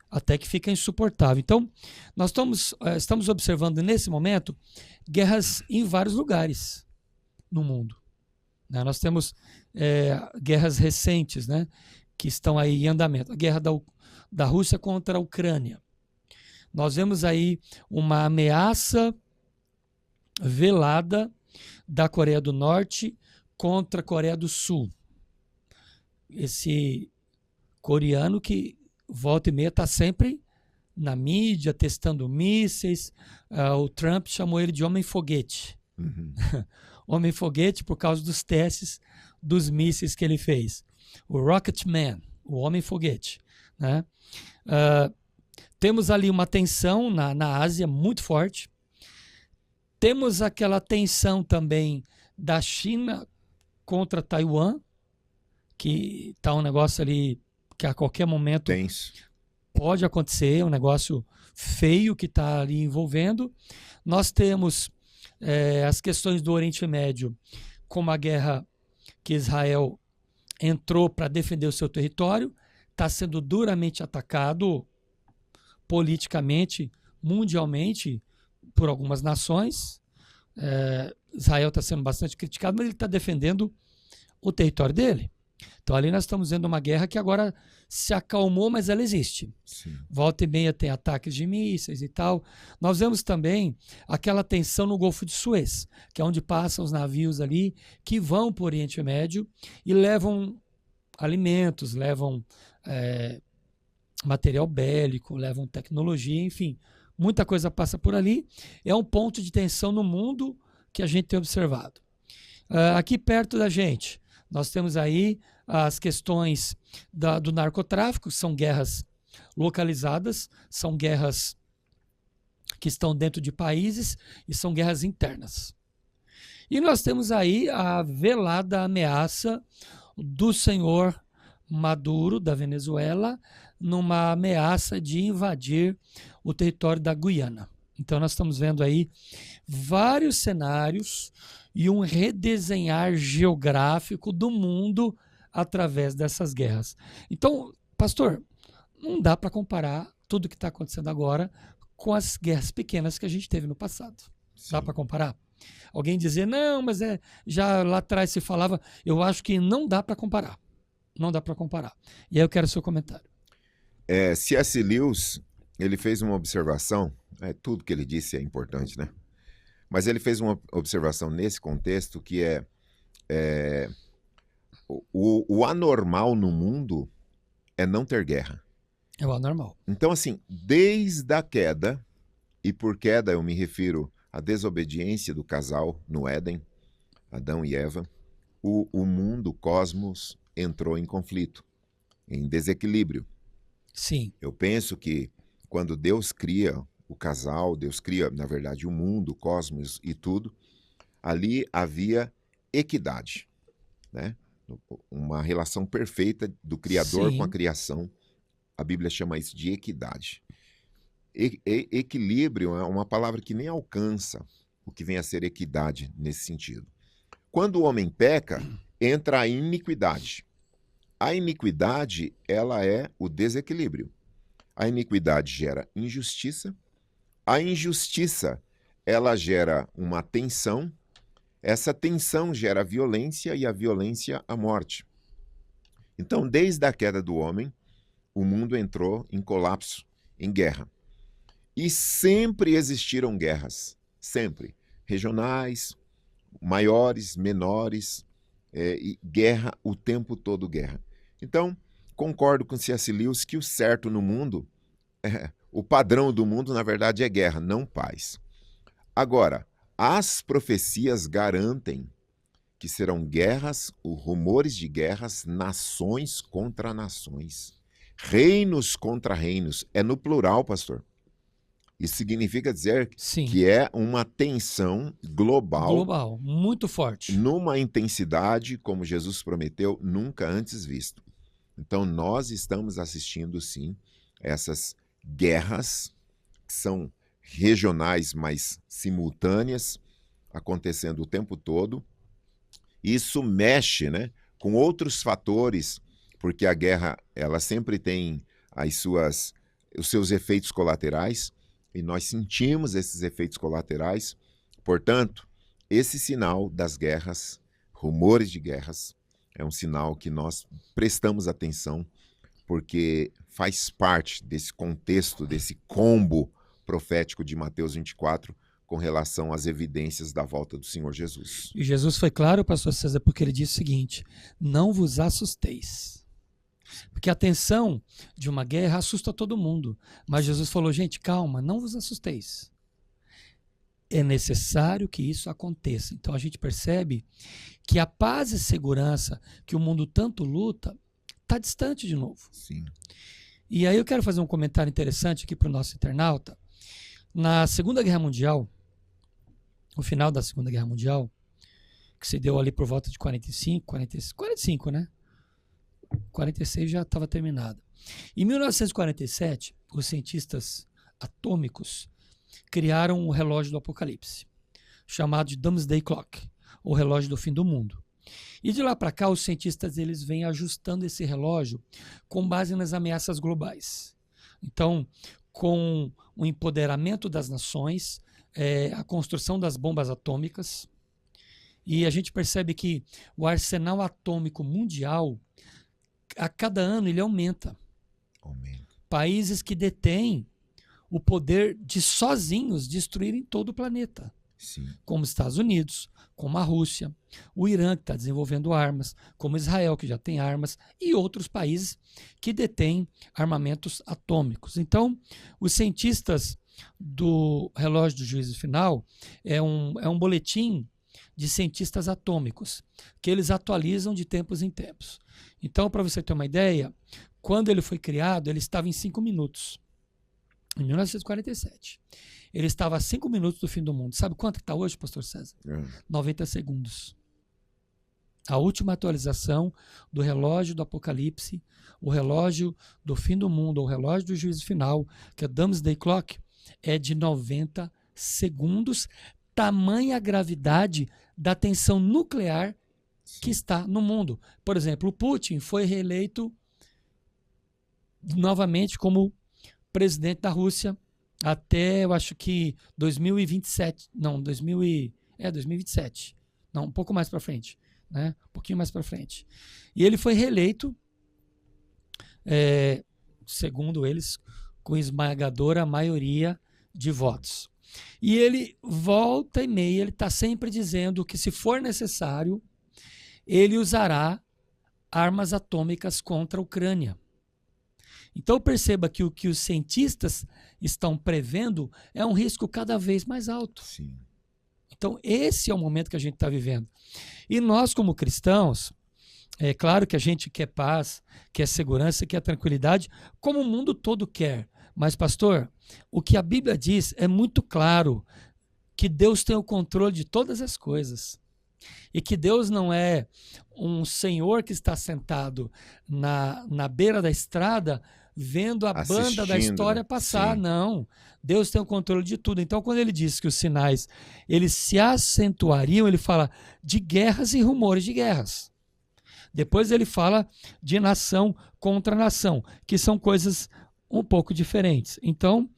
[SPEAKER 1] até que fica insuportável. Então, nós estamos observando nesse momento guerras em vários lugares no mundo, né? Nós temos guerras recentes, né, que estão aí em andamento. A guerra da Rússia contra a Ucrânia. Nós vemos aí uma ameaça velada da Coreia do Norte contra a Coreia do Sul. Esse coreano que volta e meia está sempre na mídia, testando mísseis. O Trump chamou ele de homem-foguete.
[SPEAKER 2] Uhum.
[SPEAKER 1] Homem-foguete por causa dos testes dos mísseis que ele fez. O Rocket Man, o homem-foguete, né? Temos ali uma tensão na Ásia muito forte. Temos aquela tensão também da China contra Taiwan, que está um negócio ali que a qualquer momento
[SPEAKER 2] Tenso.
[SPEAKER 1] pode acontecer, um negócio feio que está ali envolvendo. Nós temos as questões do Oriente Médio, como a guerra que Israel entrou para defender o seu território, está sendo duramente atacado politicamente, mundialmente, por algumas nações. Israel está sendo bastante criticado, mas ele está defendendo o território dele. Então ali nós estamos vendo uma guerra que agora se acalmou, mas ela existe.
[SPEAKER 2] Sim.
[SPEAKER 1] Volta e meia tem ataques de mísseis e tal. Nós vemos também aquela tensão no Golfo de Suez, que é onde passam os navios ali que vão para o Oriente Médio e levam alimentos, levam material bélico, levam tecnologia, enfim, muita coisa passa por ali. É um ponto de tensão no mundo que a gente tem observado. Aqui perto da gente, nós temos aí as questões do narcotráfico, são guerras localizadas, são guerras que estão dentro de países e são guerras internas. E nós temos aí a velada ameaça do senhor Maduro, da Venezuela, numa ameaça de invadir o território da Guiana. Então nós estamos vendo aí vários cenários e um redesenhar geográfico do mundo através dessas guerras. Então, pastor, não dá para comparar tudo que está acontecendo agora com as guerras pequenas que a gente teve no passado.
[SPEAKER 2] Sim.
[SPEAKER 1] Dá para comparar? Alguém dizer, não, mas já lá atrás se falava, eu acho que não dá para comparar. Não dá para comparar. E aí eu quero o seu comentário.
[SPEAKER 2] C.S. Lewis, ele fez uma observação, tudo que ele disse é importante, né? Mas ele fez uma observação nesse contexto que o anormal no mundo é não ter guerra.
[SPEAKER 1] É o anormal.
[SPEAKER 2] Então, assim, desde a queda, e por queda eu me refiro à desobediência do casal no Éden, Adão e Eva, o mundo, o cosmos, entrou em conflito, em desequilíbrio.
[SPEAKER 1] Sim.
[SPEAKER 2] Eu penso que quando Deus cria o casal, Deus cria, na verdade, o mundo, o cosmos e tudo, ali havia equidade, né? Uma relação perfeita do Criador
[SPEAKER 1] Sim.
[SPEAKER 2] com a criação a Bíblia chama isso de equidade. Equilíbrio é uma palavra que nem alcança o que vem a ser equidade nesse sentido. Quando o homem peca, entra a iniquidade. A iniquidade, ela é o desequilíbrio. A iniquidade gera injustiça. A injustiça, ela gera uma tensão. Essa tensão gera violência e a violência, a morte. Então, desde a queda do homem, o mundo entrou em colapso, em guerra. E sempre existiram guerras, sempre. Regionais, maiores, menores, e guerra, o tempo todo guerra. Então, concordo com C.S. Lewis que o certo no mundo, o padrão do mundo, na verdade, é guerra, não paz. Agora, as profecias garantem que serão guerras, rumores de guerras, nações contra nações, reinos contra reinos. É no plural, pastor. Isso significa dizer
[SPEAKER 1] Sim.
[SPEAKER 2] que é uma tensão global,
[SPEAKER 1] muito forte.
[SPEAKER 2] Numa intensidade, como Jesus prometeu, nunca antes visto. Então, nós estamos assistindo, sim, essas guerras, que são regionais, mas simultâneas, acontecendo o tempo todo. Isso mexe, né, com outros fatores, porque a guerra ela sempre tem os seus efeitos colaterais, e nós sentimos esses efeitos colaterais. Portanto, esse sinal das guerras, rumores de guerras, é um sinal que nós prestamos atenção, porque faz parte desse contexto, desse combo profético de Mateus 24, com relação às evidências da volta do Senhor Jesus.
[SPEAKER 1] E Jesus foi claro, pastor César, porque ele disse o seguinte: não vos assusteis. Porque a tensão de uma guerra assusta todo mundo. Mas Jesus falou, gente, calma, não vos assusteis. É necessário que isso aconteça. Então a gente percebe que a paz e segurança que o mundo tanto luta está distante de novo.
[SPEAKER 2] Sim.
[SPEAKER 1] E aí eu quero fazer um comentário interessante aqui para o nosso internauta. Na Segunda Guerra Mundial, no final da Segunda Guerra Mundial, que se deu ali por volta de 45, né? 46 já estava terminada. Em 1947, os cientistas atômicos criaram o relógio do Apocalipse, chamado de Doomsday Clock, o relógio do fim do mundo. E de lá para cá, os cientistas eles vêm ajustando esse relógio com base nas ameaças globais. Então, com o empoderamento das nações, a construção das bombas atômicas, e a gente percebe que o arsenal atômico mundial, a cada ano, ele aumenta. Países que detêm o poder de sozinhos destruírem todo o planeta.
[SPEAKER 2] Sim.
[SPEAKER 1] Como os Estados Unidos, como a Rússia, o Irã, que está desenvolvendo armas, como Israel, que já tem armas, e outros países que detêm armamentos atômicos. Então, os cientistas do relógio do juízo final é um boletim de cientistas atômicos, que eles atualizam de tempos em tempos. Então, para você ter uma ideia, quando ele foi criado, ele estava em 5 minutos. Em 1947. Ele estava a 5 minutos do fim do mundo. Sabe quanto que está hoje, pastor César? 90 segundos. A última atualização do relógio do Apocalipse, o relógio do fim do mundo, o relógio do juízo final, que é o Doomsday Clock, é de 90 segundos, tamanha a gravidade da tensão nuclear que está no mundo. Por exemplo, o Putin foi reeleito novamente como presidente da Rússia até, eu acho que 2027, não, 2027, não, um pouco mais para frente, né? Um pouquinho mais para frente. E ele foi reeleito, segundo eles, com esmagadora maioria de votos. E ele, volta e meia, ele está sempre dizendo que, se for necessário, ele usará armas atômicas contra a Ucrânia. Então perceba que o que os cientistas estão prevendo é um risco cada vez mais alto.
[SPEAKER 2] Sim.
[SPEAKER 1] Então esse é o momento que a gente está vivendo. E nós, como cristãos, é claro que a gente quer paz, quer segurança, quer tranquilidade, como o mundo todo quer. Mas, pastor, o que a Bíblia diz é muito claro, que Deus tem o controle de todas as coisas. E que Deus não é um senhor que está sentado na beira da estrada, vendo a banda da
[SPEAKER 2] Assistindo,
[SPEAKER 1] história
[SPEAKER 2] né?
[SPEAKER 1] passar.
[SPEAKER 2] Sim.
[SPEAKER 1] Não. Deus tem o controle de tudo. Então, quando ele diz que os sinais eles se acentuariam, ele fala de guerras e rumores de guerras. Depois ele fala de nação contra nação, que são coisas um pouco diferentes. Então,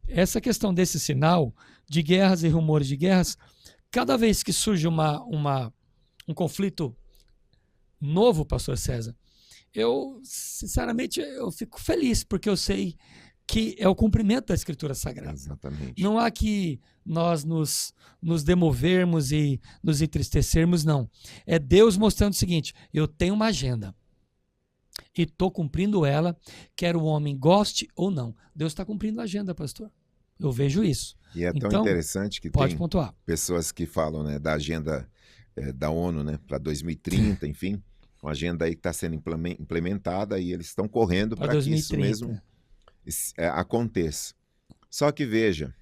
[SPEAKER 1] essa questão desse sinal de guerras e rumores de guerras, cada vez que surge um conflito novo, pastor César, eu, sinceramente, eu fico feliz, porque eu sei que é o cumprimento da Escritura Sagrada.
[SPEAKER 2] Exatamente.
[SPEAKER 1] Não há que nós nos demovermos e nos entristecermos, não. É Deus mostrando o seguinte: eu tenho uma agenda e estou cumprindo ela, quer o homem goste ou não. Deus está cumprindo a agenda, pastor. Eu vejo isso.
[SPEAKER 2] E é tão
[SPEAKER 1] Então,
[SPEAKER 2] interessante que
[SPEAKER 1] pode
[SPEAKER 2] tem
[SPEAKER 1] pontuar.
[SPEAKER 2] pessoas que falam, né, da agenda da ONU, né, para 2030, enfim, uma agenda aí que está sendo implementada e eles estão correndo para que isso mesmo aconteça. Só que veja,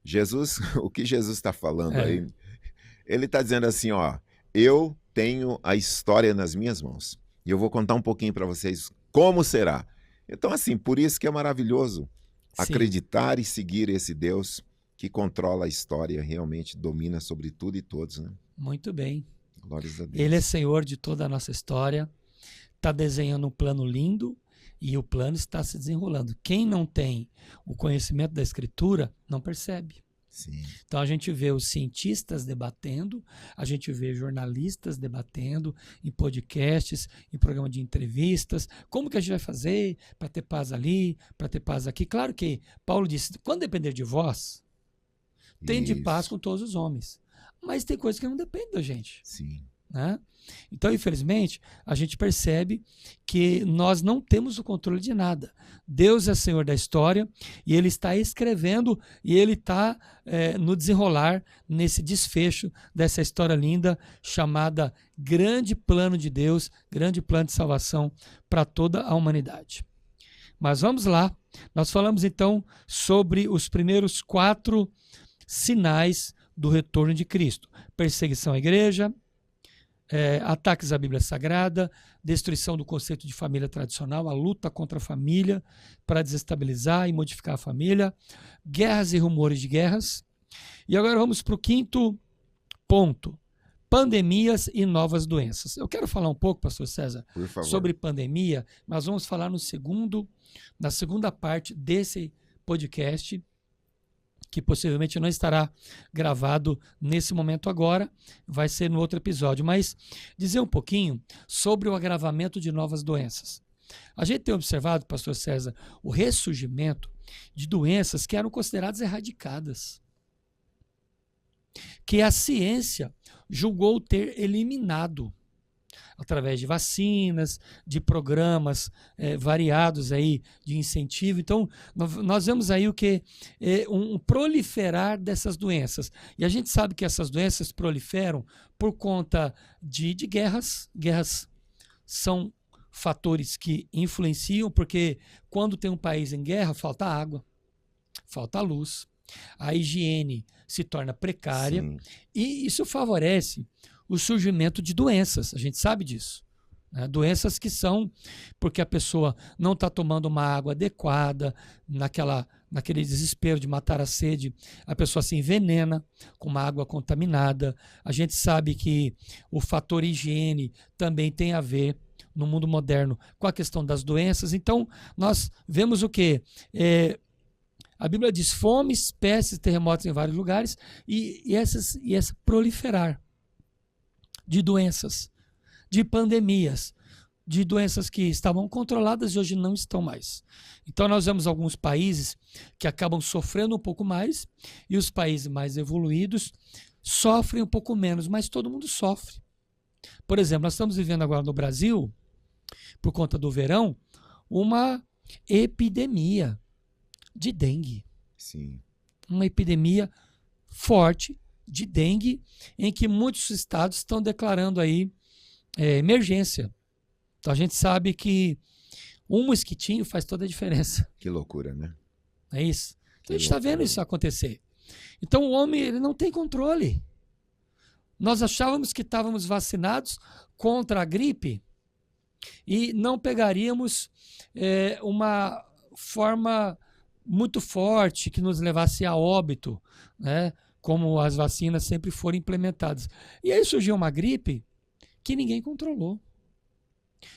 [SPEAKER 2] Jesus, o que Jesus está falando aí, ele está dizendo assim, ó, eu tenho a história nas minhas mãos e eu vou contar um pouquinho para vocês como será. Então, assim, por isso que é maravilhoso acreditar e seguir esse Deus que controla a história, realmente domina sobre tudo e todos, né?
[SPEAKER 1] Muito bem.
[SPEAKER 2] Glórias a Deus.
[SPEAKER 1] Ele é Senhor de toda a nossa história, está desenhando um plano lindo e o plano está se desenrolando. Quem não tem o conhecimento da Escritura não percebe.
[SPEAKER 2] Sim.
[SPEAKER 1] Então a gente vê os cientistas debatendo, a gente vê jornalistas debatendo em podcasts, em programa de entrevistas, como que a gente vai fazer para ter paz ali, para ter paz aqui. Claro que Paulo disse, quando depender de vós, tende paz com todos os homens. Mas tem coisas que não dependem da gente.
[SPEAKER 2] Sim.
[SPEAKER 1] Né? Então, infelizmente, a gente percebe que nós não temos o controle de nada. Deus é Senhor da história e Ele está escrevendo e Ele está no desenrolar, nesse desfecho dessa história linda chamada Grande Plano de Deus, Grande Plano de Salvação para toda a humanidade. Mas vamos lá, nós falamos então sobre os primeiros 4 sinais do retorno de Cristo: perseguição à igreja, ataques à Bíblia Sagrada, destruição do conceito de família tradicional, a luta contra a família para desestabilizar e modificar a família, guerras e rumores de guerras. E agora vamos para o 5º ponto: pandemias e novas doenças. Eu quero falar um pouco, pastor César, sobre pandemia, mas vamos falar na segunda parte desse podcast, que possivelmente não estará gravado nesse momento agora, vai ser no outro episódio, mas dizer um pouquinho sobre o agravamento de novas doenças. A gente tem observado, pastor César, o ressurgimento de doenças que eram consideradas erradicadas, que a ciência julgou ter eliminado, através de vacinas, de programas variados aí de incentivo. Então, nós vemos aí o que um proliferar dessas doenças. E a gente sabe que essas doenças proliferam por conta de guerras. Guerras são fatores que influenciam, porque quando tem um país em guerra, falta água, falta luz, a higiene se torna precária. Sim. E isso favorece o surgimento de doenças, a gente sabe disso. Né? Doenças que são porque a pessoa não está tomando uma água adequada, naquele desespero de matar a sede, a pessoa se envenena com uma água contaminada. A gente sabe que o fator higiene também tem a ver, no mundo moderno, com a questão das doenças. Então, nós vemos o quê? A Bíblia diz fome, pestes, terremotos em vários lugares e esse proliferar de doenças, de pandemias, de doenças que estavam controladas e hoje não estão mais. Então nós vemos alguns países que acabam sofrendo um pouco mais e os países mais evoluídos sofrem um pouco menos, mas todo mundo sofre. Por exemplo, nós estamos vivendo agora no Brasil, por conta do verão, uma epidemia de dengue.
[SPEAKER 2] Sim.
[SPEAKER 1] Uma epidemia forte de dengue, em que muitos estados estão declarando aí emergência. Então a gente sabe que um mosquitinho faz toda a diferença.
[SPEAKER 2] Que loucura, né?
[SPEAKER 1] É isso. Então, a gente está vendo isso acontecer. Então o homem ele não tem controle. Nós achávamos que estávamos vacinados contra a gripe, e não pegaríamos uma forma muito forte que nos levasse a óbito, né? Como as vacinas sempre foram implementadas. E aí surgiu uma gripe que ninguém controlou,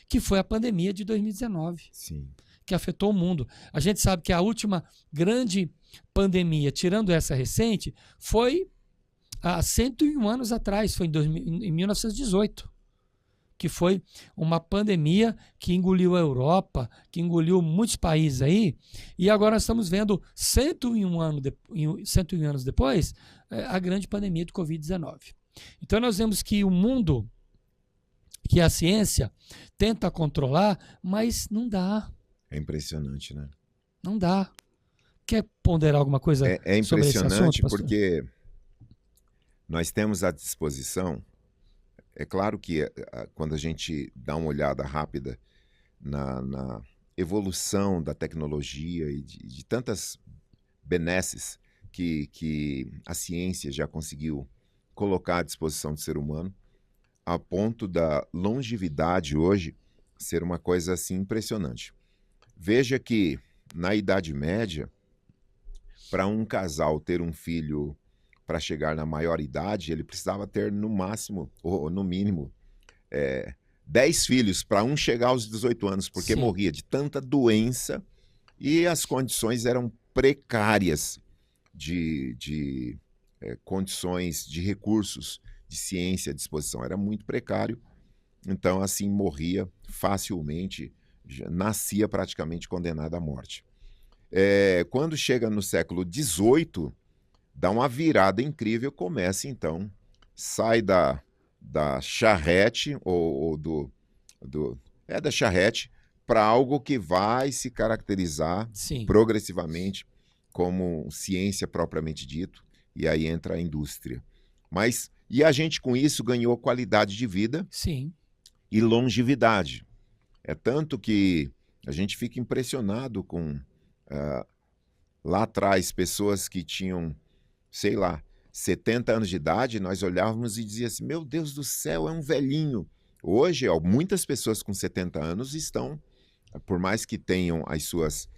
[SPEAKER 1] que foi a pandemia de 2019,
[SPEAKER 2] Sim.
[SPEAKER 1] que afetou o mundo. A gente sabe que a última grande pandemia, tirando essa recente, foi há 101 anos atrás, foi em 1918, que foi uma pandemia que engoliu a Europa, que engoliu muitos países aí, e agora nós estamos vendo 101 anos depois, a grande pandemia de Covid-19. Então nós vemos que o mundo, que a ciência tenta controlar, mas não dá.
[SPEAKER 2] É impressionante, né?
[SPEAKER 1] Não dá. Quer ponderar alguma coisa
[SPEAKER 2] É
[SPEAKER 1] sobre esse assunto,
[SPEAKER 2] impressionante
[SPEAKER 1] pastor?
[SPEAKER 2] porque nós temos à disposição, é claro que quando a gente dá uma olhada rápida na evolução da tecnologia e de tantas benesses que a ciência já conseguiu colocar à disposição do ser humano, a ponto da longevidade hoje ser uma coisa assim impressionante. Veja que na Idade Média, para um casal ter um filho para chegar na maioridade, ele precisava ter no máximo, ou no mínimo, 10 filhos para um chegar aos 18 anos, porque
[SPEAKER 1] Sim.
[SPEAKER 2] morria de tanta doença e as condições eram precárias de condições de recursos de ciência à disposição. Era muito precário, então assim morria facilmente, já nascia praticamente condenado à morte. Quando chega no século XVIII, dá uma virada incrível, começa então, sai da charrete, ou da charrete, para algo que vai se caracterizar
[SPEAKER 1] Sim.
[SPEAKER 2] progressivamente como ciência propriamente dito, e aí entra a indústria. E a gente com isso ganhou qualidade de vida
[SPEAKER 1] Sim.
[SPEAKER 2] e longevidade. É tanto que a gente fica impressionado com, lá atrás, pessoas que tinham, sei lá, 70 anos de idade, nós olhávamos e dizíamos assim, meu Deus do céu, é um velhinho. Hoje, muitas pessoas com 70 anos estão, por mais que tenham as suas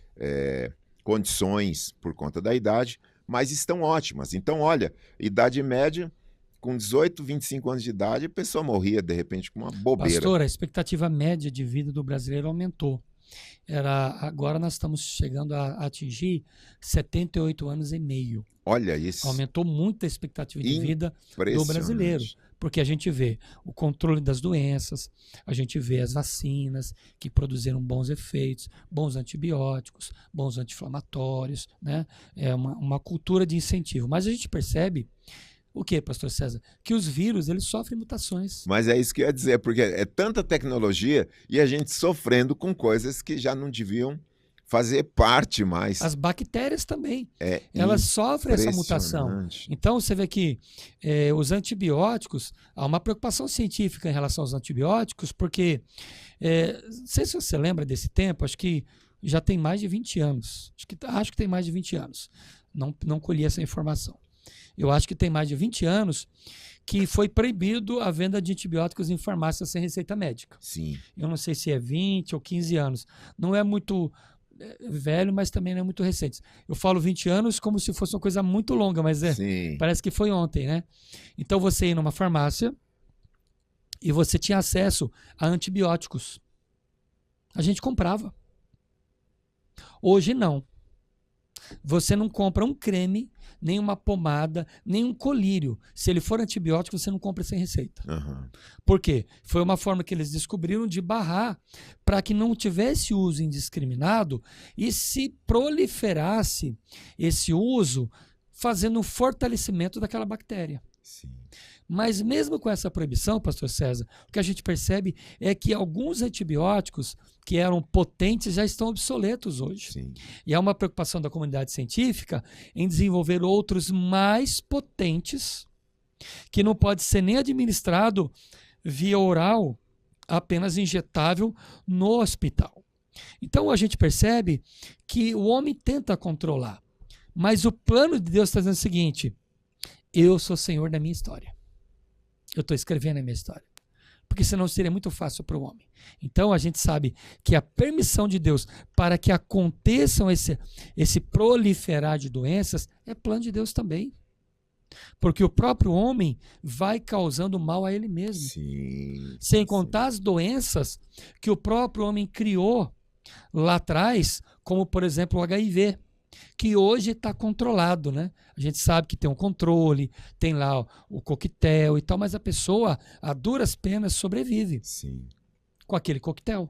[SPEAKER 2] condições por conta da idade, mas estão ótimas. Então, olha, idade média, com 18, 25 anos de idade, a pessoa morria, de repente, com uma bobeira.
[SPEAKER 1] Pastor, a expectativa média de vida do brasileiro aumentou. Agora nós estamos chegando a atingir 78 anos e meio.
[SPEAKER 2] Olha isso.
[SPEAKER 1] Aumentou muito a expectativa de vida do
[SPEAKER 2] Impressionante.
[SPEAKER 1] brasileiro. Porque a gente vê o controle das doenças, a gente vê as vacinas que produziram bons efeitos, bons antibióticos, bons anti-inflamatórios, né? É uma cultura de incentivo. Mas a gente percebe o que, pastor César? Que os vírus, eles sofrem mutações.
[SPEAKER 2] Mas é isso que eu ia dizer, porque é tanta tecnologia e a gente sofrendo com coisas que já não deviam fazer parte mais.
[SPEAKER 1] As bactérias também, elas sofrem essa mutação. Então, você vê que os antibióticos, há uma preocupação científica em relação aos antibióticos, porque, não sei se você lembra desse tempo, acho que já tem mais de 20 anos. Acho que tem mais de 20 anos. Não colhi essa informação. Eu acho que tem mais de 20 anos que foi proibido a venda de antibióticos em farmácia sem receita médica.
[SPEAKER 2] Sim.
[SPEAKER 1] Eu não sei se é 20 ou 15 anos. Não é muito velho, mas também não é muito recente. Eu falo 20 anos como se fosse uma coisa muito longa, mas parece que foi ontem, né? Então você ia numa farmácia e você tinha acesso a antibióticos. A gente comprava. Hoje não. Você não compra um creme, nem uma pomada, nem um colírio. Se ele for antibiótico, você não compra sem receita.
[SPEAKER 2] Uhum.
[SPEAKER 1] Por quê? Foi uma forma que eles descobriram de barrar para que não tivesse uso indiscriminado e se proliferasse esse uso, fazendo um fortalecimento daquela bactéria.
[SPEAKER 2] Sim.
[SPEAKER 1] Mas mesmo com essa proibição, pastor César, o que a gente percebe é que alguns antibióticos que eram potentes já estão obsoletos hoje.
[SPEAKER 2] Sim.
[SPEAKER 1] E há uma preocupação da comunidade científica em desenvolver outros mais potentes que não pode ser nem administrado via oral, apenas injetável no hospital. Então a gente percebe que o homem tenta controlar, mas o plano de Deus está dizendo o seguinte: eu sou senhor da minha história. Eu estou escrevendo a minha história. porque senão seria muito fácil para o homem. Então a gente sabe que a permissão de Deus para que aconteçam esse proliferar de doenças é plano de Deus também. Porque o próprio homem vai causando mal a ele mesmo.
[SPEAKER 2] Sim,
[SPEAKER 1] sem contar as doenças que o próprio homem criou lá atrás, como por exemplo o HIV, que hoje está controlado, né? A gente sabe que tem um controle, tem lá o coquetel e tal, mas a pessoa a duras penas sobrevive
[SPEAKER 2] sim.
[SPEAKER 1] com aquele coquetel.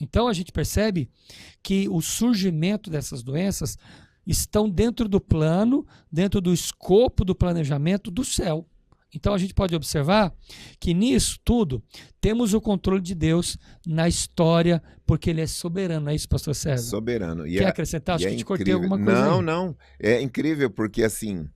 [SPEAKER 1] Então a gente percebe que o surgimento dessas doenças estão dentro do plano, dentro do escopo do planejamento do céu. Então a gente pode observar que nisso tudo temos o controle de Deus na história, porque ele é soberano, não é isso, pastor César?
[SPEAKER 2] Soberano.
[SPEAKER 1] Quer acrescentar? Acho que te cortei alguma coisa
[SPEAKER 2] Não,
[SPEAKER 1] aí.
[SPEAKER 2] não. É incrível porque, assim,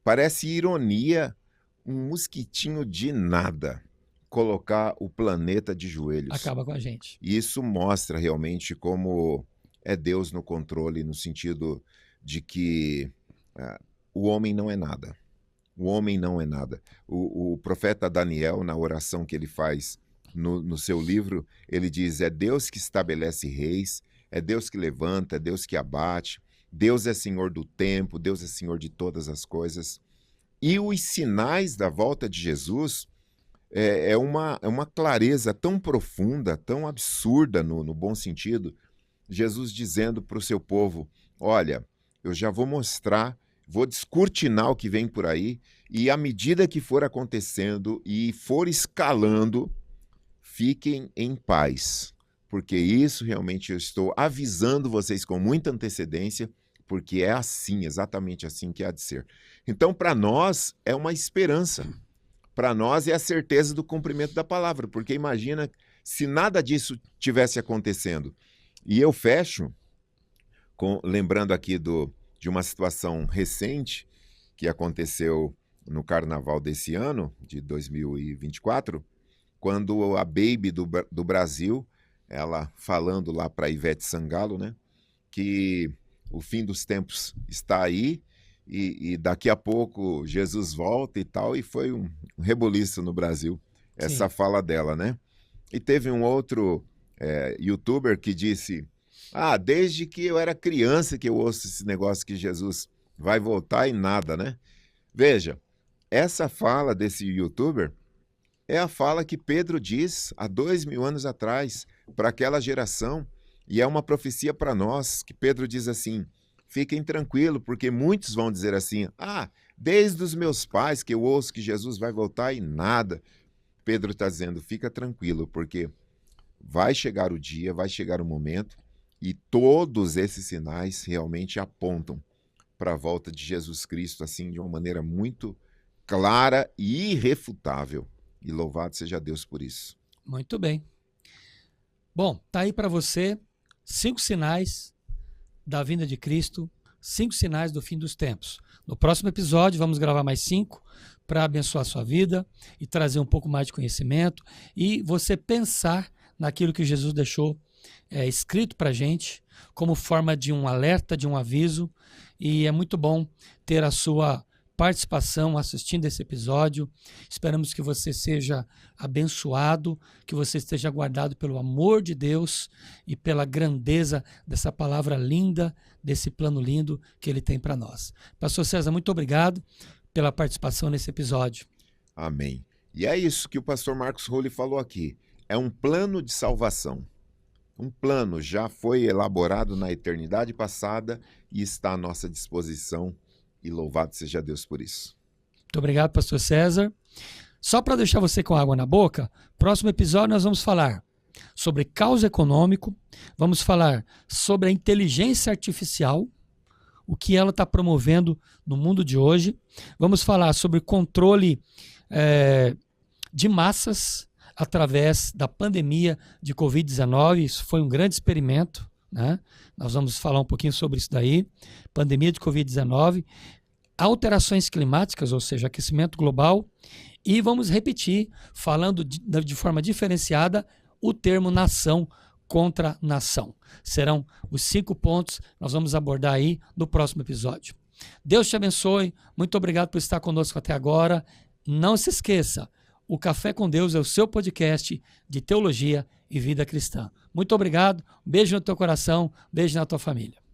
[SPEAKER 2] parece ironia um mosquitinho de nada colocar o planeta de joelhos.
[SPEAKER 1] Acaba com a gente.
[SPEAKER 2] E isso mostra realmente como é Deus no controle, no sentido de que o homem não é nada. O homem não é nada. O profeta Daniel, na oração que ele faz no seu livro, ele diz, é Deus que estabelece reis, é Deus que levanta, é Deus que abate, Deus é Senhor do tempo, Deus é Senhor de todas as coisas. E os sinais da volta de Jesus é uma clareza tão profunda, tão absurda no bom sentido, Jesus dizendo para o seu povo, olha, eu já vou mostrar, vou descortinar o que vem por aí, e à medida que for acontecendo e for escalando, fiquem em paz, porque isso realmente eu estou avisando vocês com muita antecedência, porque é assim, exatamente assim que há de ser. Então, para nós, é uma esperança. Para nós, é a certeza do cumprimento da palavra, porque imagina se nada disso tivesse acontecendo. E eu fecho, lembrando aqui de uma situação recente que aconteceu no carnaval desse ano, de 2024, quando a Baby do Brasil, ela falando lá para Ivete Sangalo, né, que o fim dos tempos está aí e daqui a pouco Jesus volta e tal, e foi um reboliço no Brasil, essa fala dela, né? E teve um outro youtuber que disse, desde que eu era criança que eu ouço esse negócio que Jesus vai voltar e nada, né? Veja, essa fala desse youtuber é a fala que Pedro diz há 2000 anos atrás para aquela geração, e é uma profecia para nós, que Pedro diz assim, fiquem tranquilos, porque muitos vão dizer assim, desde os meus pais que eu ouço que Jesus vai voltar e nada. Pedro está dizendo, fica tranquilo, porque vai chegar o dia, vai chegar o momento, e todos esses sinais realmente apontam para a volta de Jesus Cristo, assim, de uma maneira muito clara e irrefutável. E louvado seja Deus por isso.
[SPEAKER 1] Muito bem. Bom, tá aí para você 5 sinais da vinda de Cristo, 5 sinais do fim dos tempos. No próximo episódio vamos gravar mais 5 para abençoar a sua vida e trazer um pouco mais de conhecimento e você pensar naquilo que Jesus deixou escrito para a gente como forma de um alerta, de um aviso, e é muito bom ter a sua participação assistindo esse episódio. Esperamos que você seja abençoado, que você esteja guardado pelo amor de Deus e pela grandeza dessa palavra linda, desse plano lindo que ele tem para nós. Pastor César, muito obrigado pela participação nesse episódio.
[SPEAKER 2] Amém. E é isso que o pastor Marcos Rulli falou aqui. É um plano de salvação. Um plano já foi elaborado na eternidade passada e está à nossa disposição. E louvado seja Deus por isso.
[SPEAKER 1] Muito obrigado, pastor César. Só para deixar você com água na boca, próximo episódio nós vamos falar sobre caos econômico, vamos falar sobre a inteligência artificial, o que ela está promovendo no mundo de hoje, vamos falar sobre controle de massas através da pandemia de Covid-19, isso foi um grande experimento, né? Nós vamos falar um pouquinho sobre isso daí, pandemia de Covid-19, alterações climáticas, ou seja, aquecimento global, e vamos repetir, falando de forma diferenciada, o termo nação contra nação. Serão os 5 pontos que nós vamos abordar aí no próximo episódio. Deus te abençoe, muito obrigado por estar conosco até agora. Não se esqueça, o Café com Deus é o seu podcast de teologia e vida cristã. Muito obrigado, beijo no teu coração, beijo na tua família.